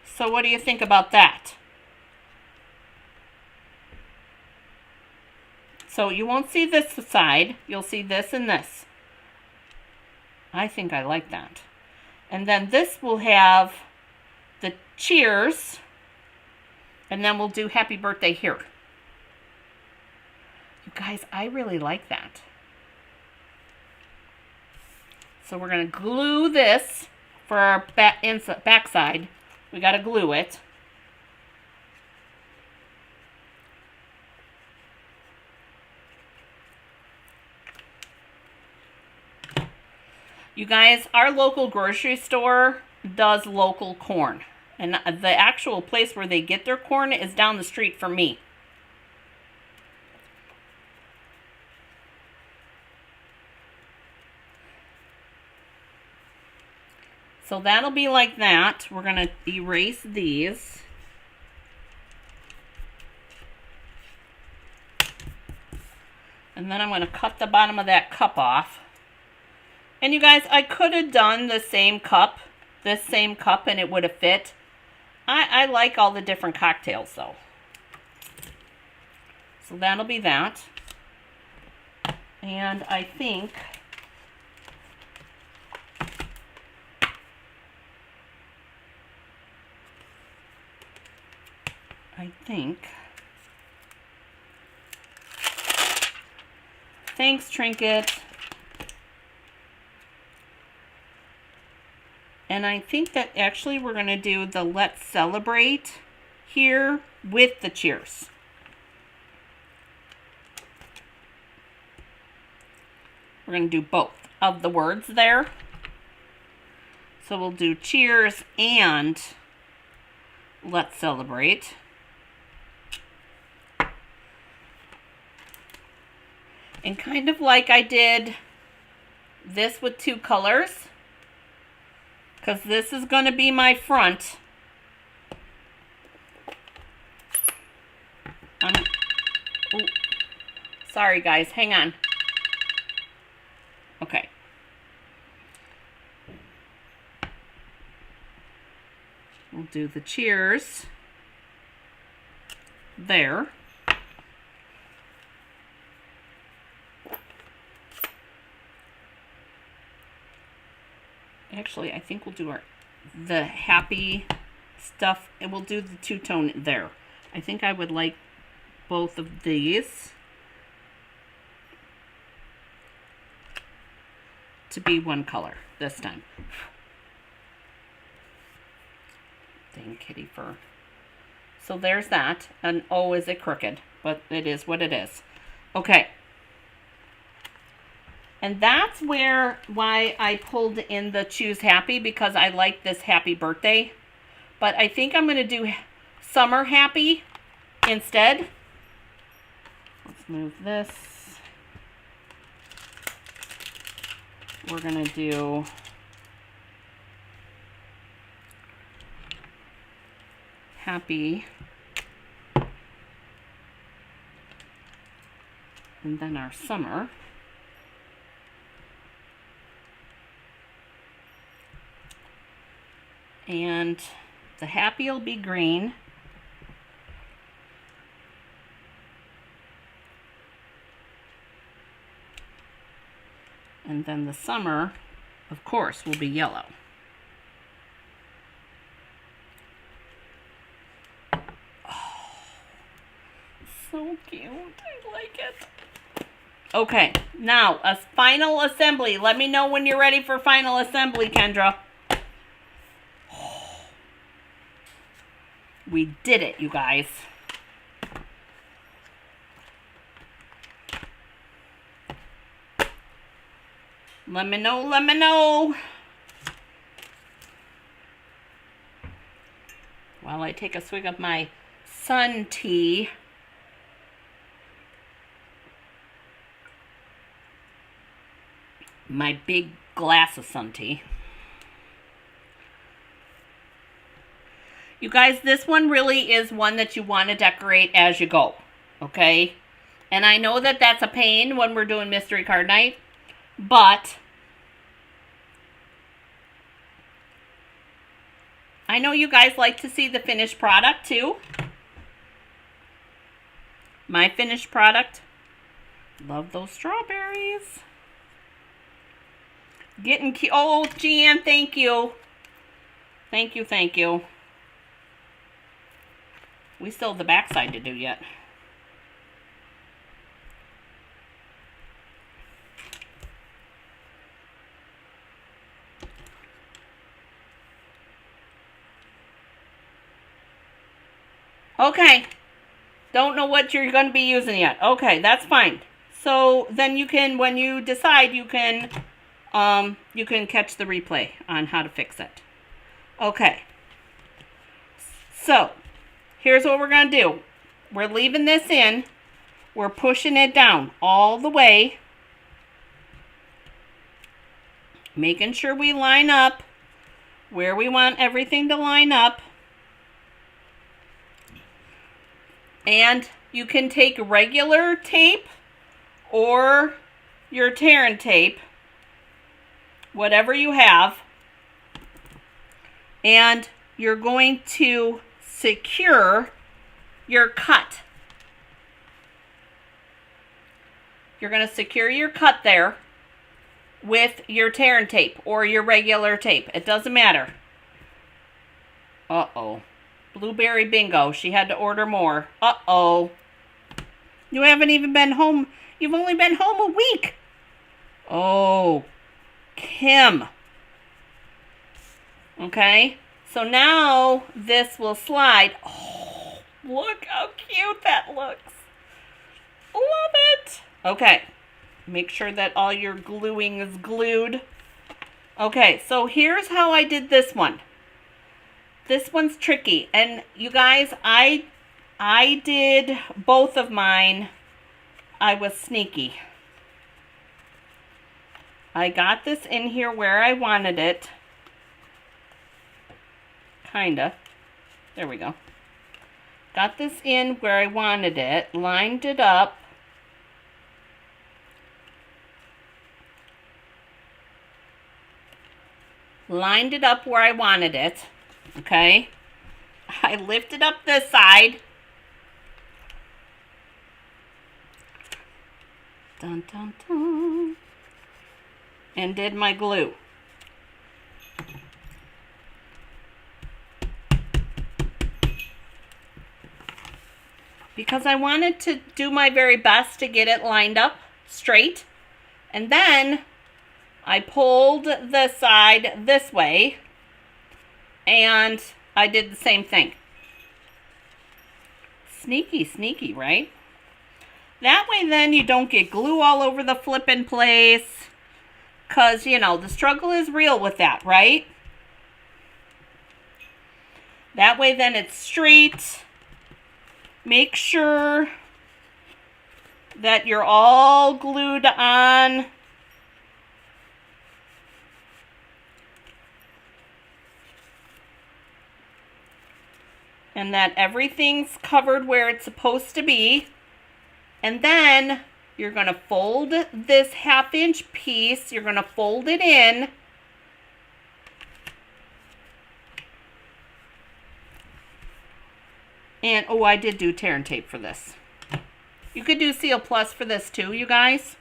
So what do you think about that? So you won't see this side. You'll see this and this. I think I like that. And then this will have the cheers. And then we'll do happy birthday here. You guys, I really like that. So we're going to glue this for our back side. We got to glue it. You guys, our local grocery store does local corn. And the actual place where they get their corn is down the street from me. So that'll be like that. We're going to erase these. And then I'm going to cut the bottom of that cup off. And you guys, I could have done the same cup, this same cup, and it would have fit. I like all the different cocktails, though. So that'll be that. And I think thanks, Trinket. And I think that actually we're going to do the Let's Celebrate here with the cheers. We're going to do both of the words there. So we'll do cheers and Let's Celebrate. And kind of like I did this with 2 colors, because this is going to be my front. Sorry guys, hang on. Okay. We'll do the cheers there. Actually, I think we'll do the happy stuff, and we'll do the 2-tone there. I think I would like both of these to be one color this time. Dang kitty fur. So there's that. And oh, is it crooked? But it is what it is. Okay. And that's why I pulled in the Choose Happy, because I like this Happy Birthday. But I think I'm going to do Summer Happy instead. Let's move this. We're going to do Happy. And then our Summer. And the Happy will be green. And then the Summer, of course, will be yellow. Oh, so cute. I like it. Okay, now a final assembly. Let me know when you're ready for final assembly, Kendra. We did it, you guys. Let me know, let me know. While I take a swig of my sun tea. My big glass of sun tea. You guys, this one really is one that you want to decorate as you go, okay? And I know that that's a pain when we're doing mystery card night, but I know you guys like to see the finished product too. My finished product. Love those strawberries. Getting cute. Oh, Jan, thank you. Thank you, thank you. We still have the backside to do yet. Okay. Don't know what you're going to be using yet. Okay, that's fine. So then you can, when you decide, you can catch the replay on how to fix it. Okay. So here's what we're going to do. We're leaving this in. We're pushing it down all the way. Making sure we line up where we want everything to line up. And you can take regular tape or your Terran tape, whatever you have, and you're going to secure your cut. you're going to secure your cut there with your tear and tape or your regular tape. It doesn't matter. Uh-oh. Blueberry bingo. She had to order more. Uh-oh. You haven't even been home. You've only been home a week. Oh, Kim. Okay. So now this will slide. Oh, look how cute that looks. Love it. Okay. Make sure that all your gluing is glued. Okay, so here's how I did this one. This one's tricky. And you guys, I did both of mine. I was sneaky. I got this in here where I wanted it. Kinda. There we go. Got this in where I wanted it. Lined it up. Lined it up where I wanted it. Okay. I lifted up this side. Dun, dun, dun. And did my glue. Because I wanted to do my very best to get it lined up straight. And then I pulled the side this way and I did the same thing. Sneaky, sneaky, right? That way then you don't get glue all over the flippin' place. Because, you know, the struggle is real with that, right? That way then it's straight. Make sure that you're all glued on. And that everything's covered where it's supposed to be. And then you're going to fold this 1/2 inch piece. You're going to fold it in. And, oh, I did do tear and tape for this. You could do Seal Plus for this too, you guys.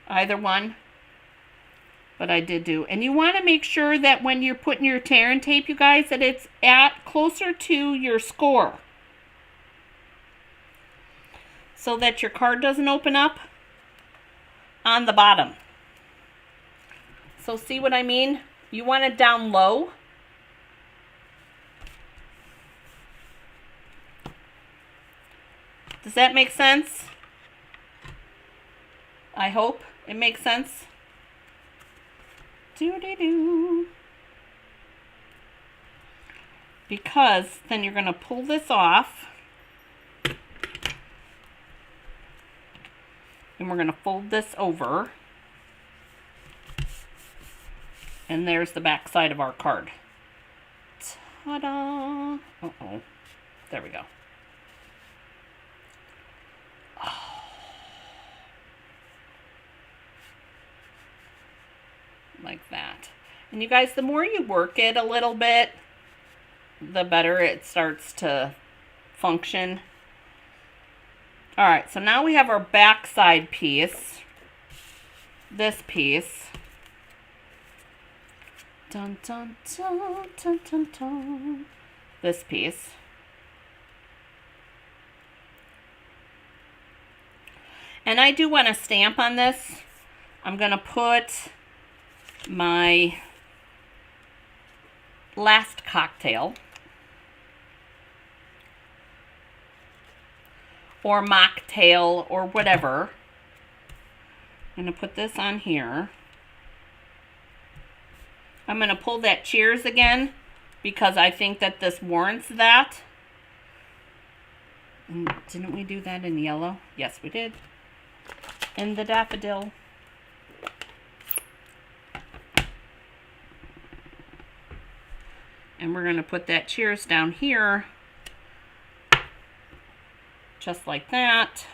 Either one. But I did do. And you want to make sure that when you're putting your tear and tape, you guys, that it's at closer to your score. So that your card doesn't open up on the bottom. So see what I mean? You want it down low. Does that make sense? I hope it makes sense. Do-de-do. Because then you're going to pull this off. And we're going to fold this over. And there's the back side of our card. Ta-da! Uh-oh. There we go. Like that. And you guys, the more you work it a little bit, the better it starts to function. Alright, so now we have our back side piece. This piece. Dun, dun, dun, dun, dun, dun. This piece. And I do want to stamp on this. I'm going to put my last cocktail or mocktail or whatever. I'm going to put this on here. I'm going to pull that Cheers again because I think that this warrants that. And didn't we do that in yellow? Yes, we did. In the daffodil. And we're going to put that Cheers down here. Just like that.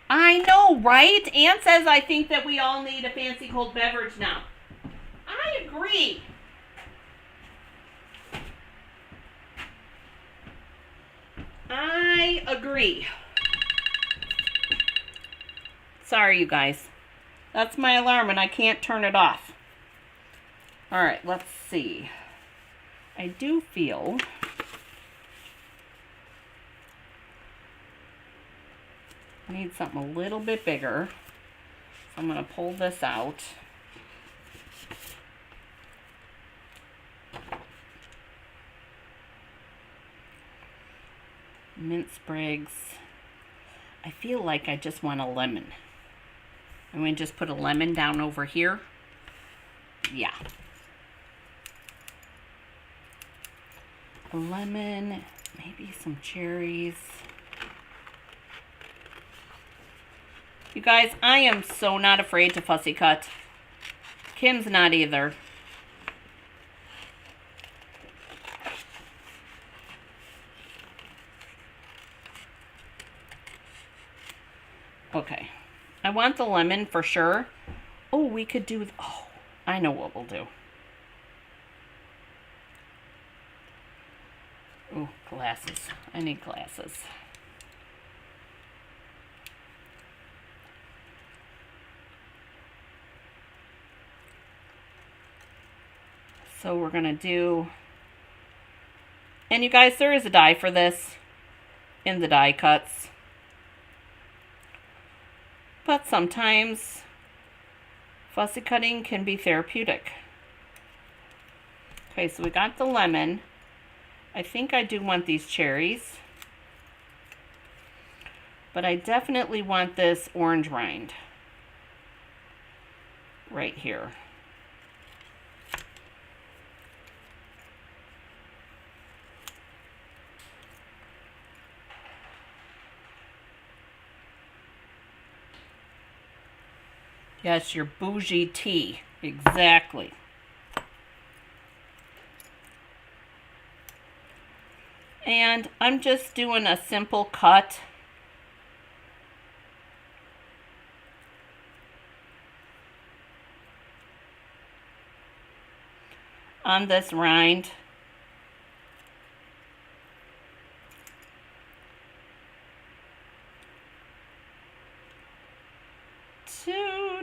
I know, right? Ann says I think that we all need a fancy cold beverage now. I agree. I agree. Sorry, you guys. That's my alarm and I can't turn it off. All right, let's see. I do feel I need something a little bit bigger. So I'm going to pull this out. Mint sprigs. I feel like I just want a lemon. I'm going to just put a lemon down over here. Yeah. A lemon, maybe some cherries. You guys, I am so not afraid to fussy cut. Kim's not either. Okay. I want the lemon for sure. Oh, we could do... Oh, I know what we'll do. Oh, glasses. I need glasses. So we're going to do... And you guys, there is a die for this in the die cuts. But sometimes fussy cutting can be therapeutic. Okay, so we got the lemon. I think I do want these cherries. But I definitely want this orange rind right here. Yes, your bougie tea. Exactly. And I'm just doing a simple cut. On this rind.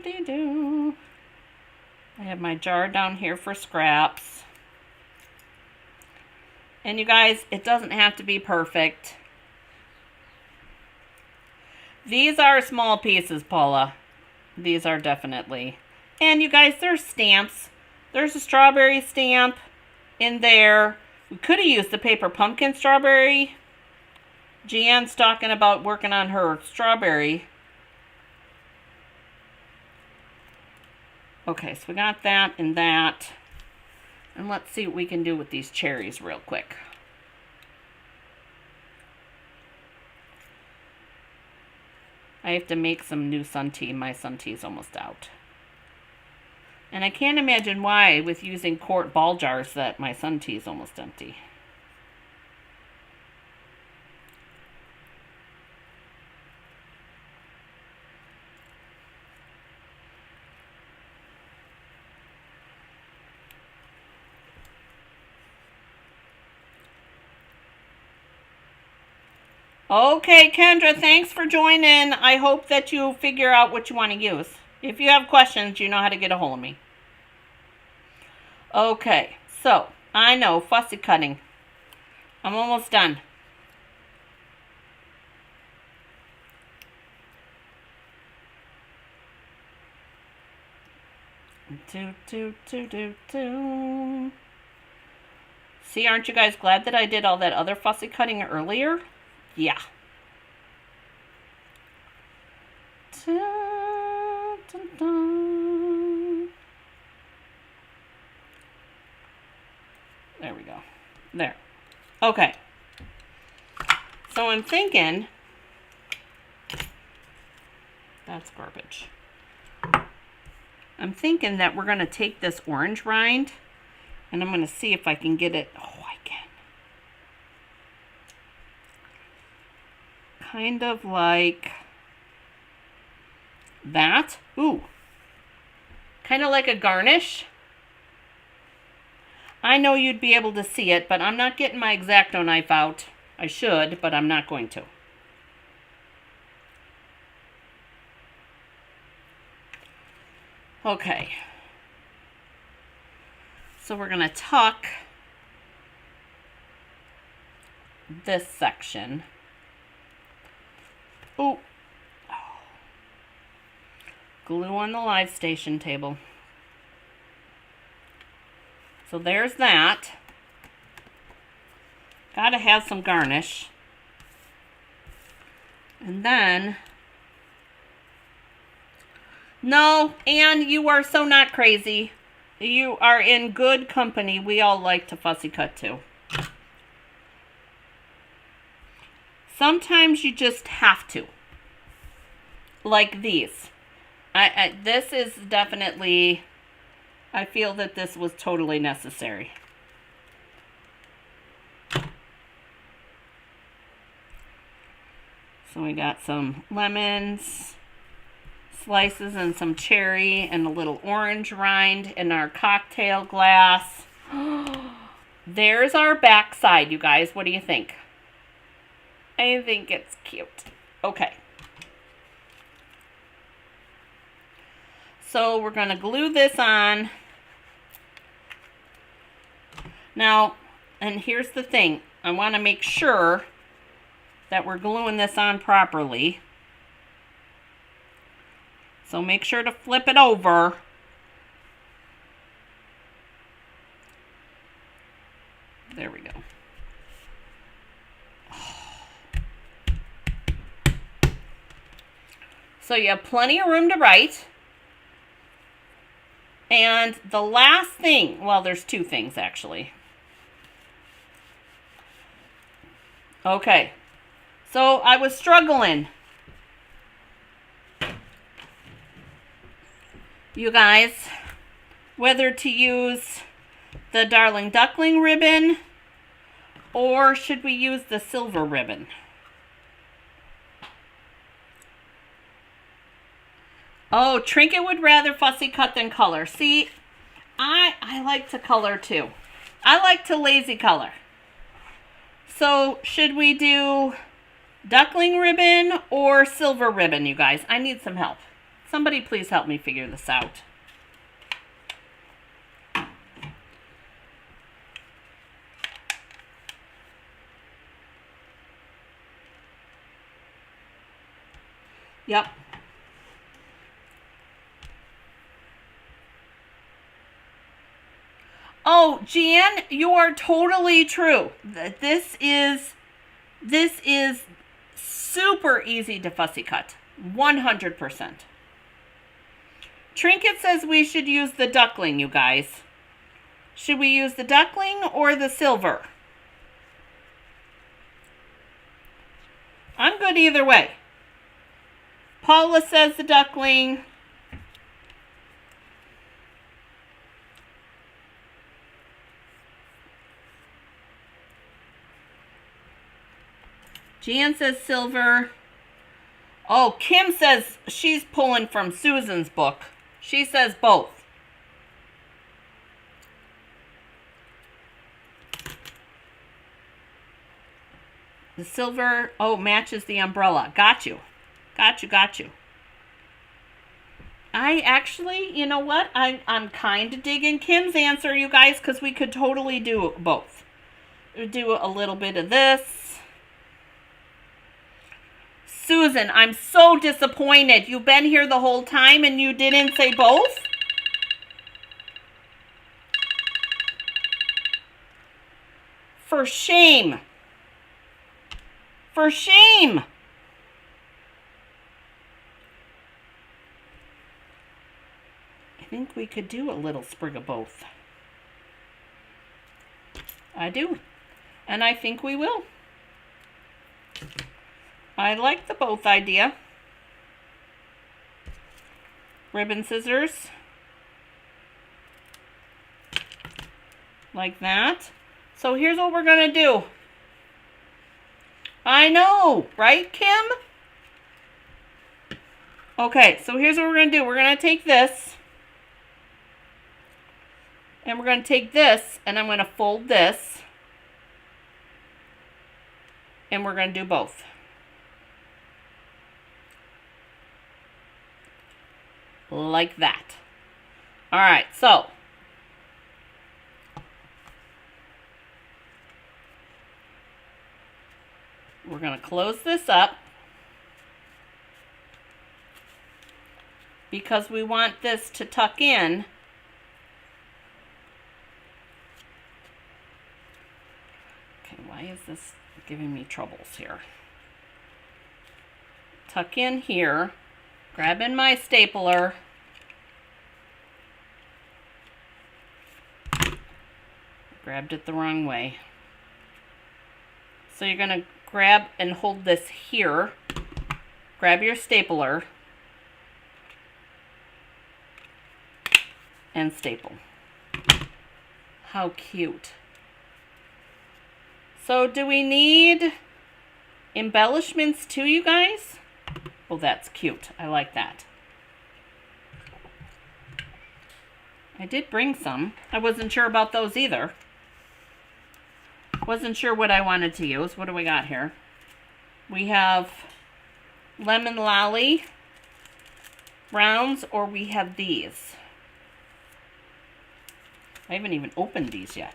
Do-de-do. I have my jar down here for scraps. And you guys, it doesn't have to be perfect. These are small pieces, Paula. These are definitely. And you guys, there's stamps. There's a strawberry stamp in there. We could have used the paper pumpkin strawberry. Jean's talking about working on her strawberry. Okay, so we got that and that. And let's see what we can do with these cherries real quick. I have to make some new sun tea. My sun tea is almost out. And I can't imagine why, with using quart ball jars, that my sun tea is almost empty. Okay, Kendra, thanks for joining. I hope that you figure out what you want to use. If you have questions, you know how to get a hold of me. Okay, so I know fussy cutting. I'm almost done. See, aren't you guys glad that I did all that other fussy cutting earlier? Yeah. There we go. There. Okay. So I'm thinking... That's garbage. I'm thinking that we're going to take this orange rind and I'm going to see if I can get it... Oh, I can. Kind of like that. Ooh. Kind of like a garnish. I know you'd be able to see it, but I'm not getting my X-Acto knife out. I should, but I'm not going to. Okay. So we're going to tuck this section. Oh. Glue on the live station table. So there's that. Gotta have some garnish. And then, no, Anne, you are so not crazy. You are in good company. We all like to fussy cut too. Sometimes you just have to. Like these. This is definitely, I feel that this was totally necessary. So we got some lemons, slices, and some cherry, and a little orange rind in our cocktail glass. There's our backside, you guys. What do you think? I think it's cute. Okay. So we're going to glue this on. Now, and here's the thing. I want to make sure that we're gluing this on properly. So make sure to flip it over. There we go. So you have plenty of room to write. And the last thing, well, there's two things actually. Okay. So I was struggling. You guys, whether to use the Darling Duckling ribbon or should we use the silver ribbon? Oh, Trinket would rather fussy cut than color. See, I like to color too. I like to lazy color. So should we do duckling ribbon or silver ribbon, you guys? I need some help. Somebody please help me figure this out. Yep. Oh, Jan, you are totally true. This is super easy to fussy cut. 100%. Trinket says we should use the duckling, you guys. Should we use the duckling or the silver? I'm good either way. Paula says the duckling. Jan says silver. Oh, Kim says she's pulling from Susan's book. She says both. The silver, oh, matches the umbrella. Got you. Got you. I actually, you know what? I'm kind of digging Kim's answer, you guys, because we could totally do both. Do a little bit of this. Susan, I'm so disappointed. You've been here the whole time and you didn't say both? For shame. For shame. I think we could do a little sprig of both. I do. And I think we will. I like the both idea. Ribbon scissors. Like that. So here's what we're going to do. I know, right, Kim? Okay, so here's what we're going to do. We're going to take this. And we're going to take this, and I'm going to fold this. And we're going to do both. Like that. All right, so we're going to close this up because we want this to tuck in. Okay, why is this giving me troubles here? Tuck in here, grab in my stapler, grabbed it the wrong way. So you're going to grab and hold this here, grab your stapler, and staple. How cute. So do we need embellishments too, you guys? Oh, that's cute. I like that. I did bring some. I wasn't sure about those either. Wasn't sure what I wanted to use. What do we got here? We have lemon lolly rounds, or we have these. I haven't even opened these yet.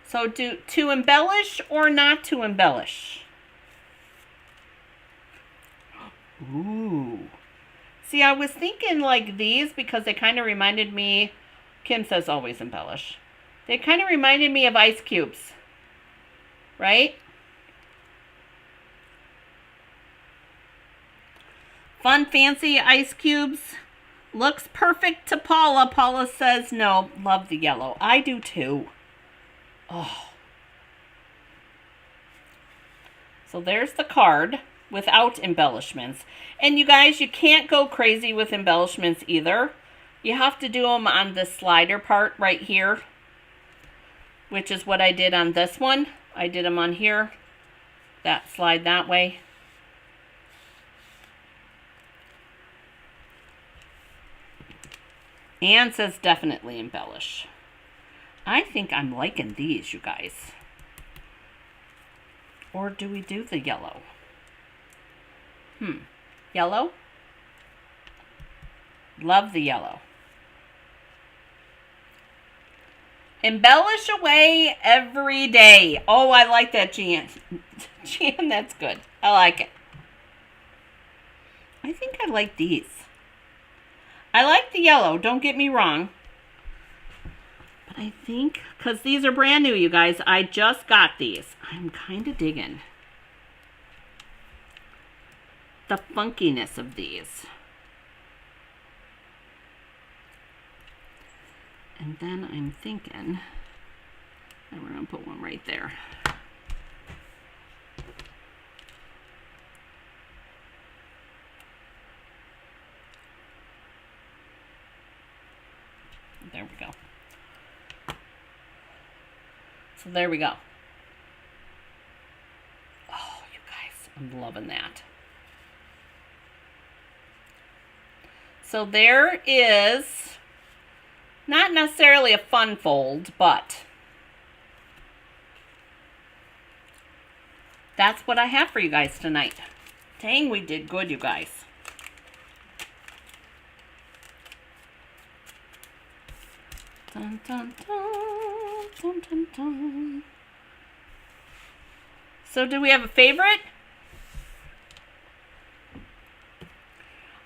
So to embellish or not to embellish? Ooh. See, I was thinking like these because they kind of reminded me, Kim says always embellish. They kind of reminded me of ice cubes, right? Fun, fancy ice cubes. Looks perfect to Paula. Paula says no, love the yellow. I do too. Oh. So there's the card without embellishments. And you guys, you can't go crazy with embellishments either. You have to do them on the slider part right here, which is what I did on this one. I did them on here. That slide that way. Anne says definitely embellish. I think I'm liking these, you guys. Or do we do the yellow? Yellow? Love the yellow. Embellish away every day. Oh, I like that, Jan. Jan, that's good. I like it. I think I like these. I like the yellow, don't get me wrong. But I think, because these are brand new, you guys, I just got these. I'm kind of digging the funkiness of these. And then I'm thinking, and we're going to put one right there. There we go. So there we go. Oh, you guys, I'm loving that. So there is not necessarily a fun fold, but that's what I have for you guys tonight. Dang, we did good, you guys. Dun, dun, dun, dun, dun, dun. So do we have a favorite?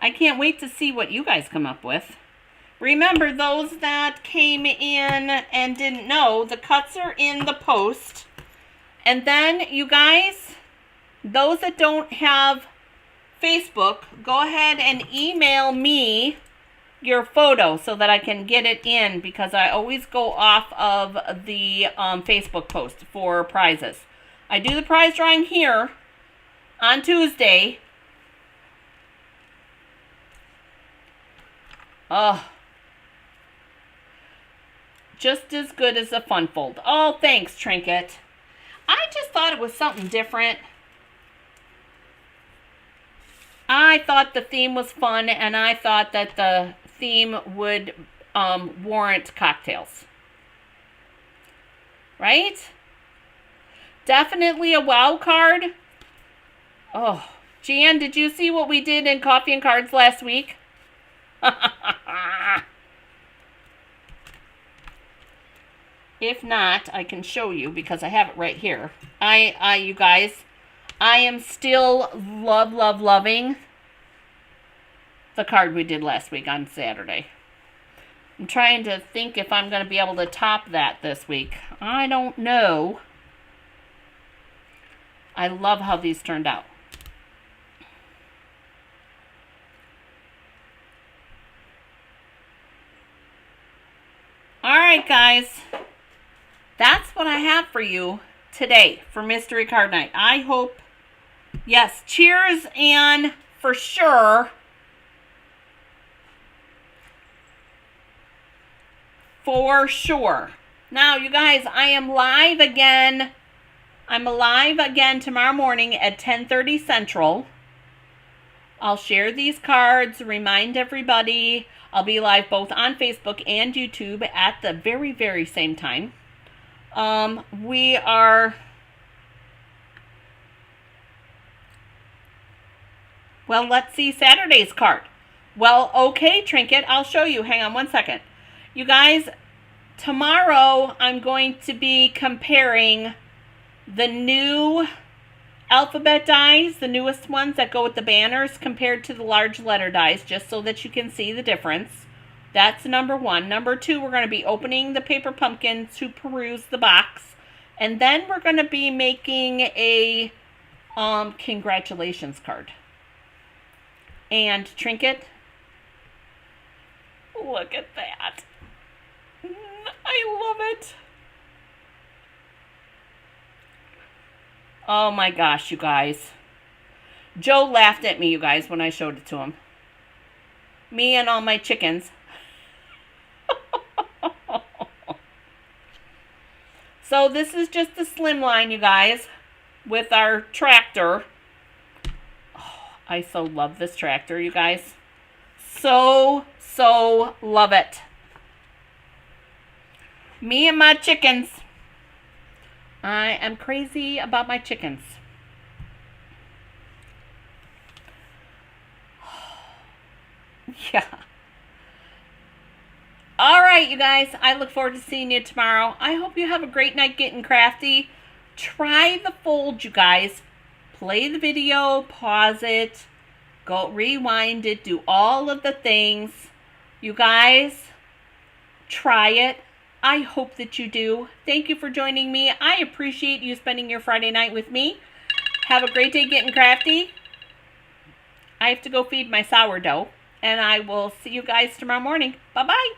I can't wait to see what you guys come up with. Remember, those that came in and didn't know, the cuts are in the post. And then, you guys, those that don't have Facebook, go ahead and email me your photo so that I can get it in, because I always go off of the Facebook post for prizes. I do the prize drawing here on Tuesday. Oh, just as good as a fun fold. Oh, thanks, Trinket. I just thought it was something different. I thought the theme was fun, and I thought that the theme would warrant cocktails. Right? Definitely a wow card. Oh, Jan, did you see what we did in Coffee and Cards last week? If not, I can show you because I have it right here. You guys, I am still loving the card we did last week on Saturday. I'm trying to think if I'm going to be able to top that this week. I don't know. I love how these turned out. All right, guys. That's what I have for you today for Mystery Card Night. I hope, yes, cheers, and for sure, Now, you guys, I am live again. I'm live again tomorrow morning at 10:30 Central. I'll share these cards, remind everybody. I'll be live both on Facebook and YouTube at the very same time. We are... Well, let's see Saturday's card. Well, okay, Trinket, I'll show you. Hang on one second. You guys, tomorrow I'm going to be comparing the new alphabet dies, the newest ones that go with the banners, compared to the large letter dies, just so that you can see the difference. That's number one. Number two, we're going to be opening the paper pumpkin to peruse the box. And then we're going to be making a congratulations card. And Trinket, look at that. I love it. Oh my gosh, you guys. Joe laughed at me, you guys, when I showed it to him. Me and all my chickens. So this is just a slim line, you guys, with our tractor. Oh, I so love this tractor, you guys. So love it. Me and my chickens. I am crazy about my chickens. Yeah. All right, you guys. I look forward to seeing you tomorrow. I hope you have a great night getting crafty. Try the fold, you guys. Play the video, pause it, go rewind it, do all of the things. You guys, try it. I hope that you do. Thank you for joining me. I appreciate you spending your Friday night with me. Have a great day getting crafty. I have to go feed my sourdough. And I will see you guys tomorrow morning. Bye-bye.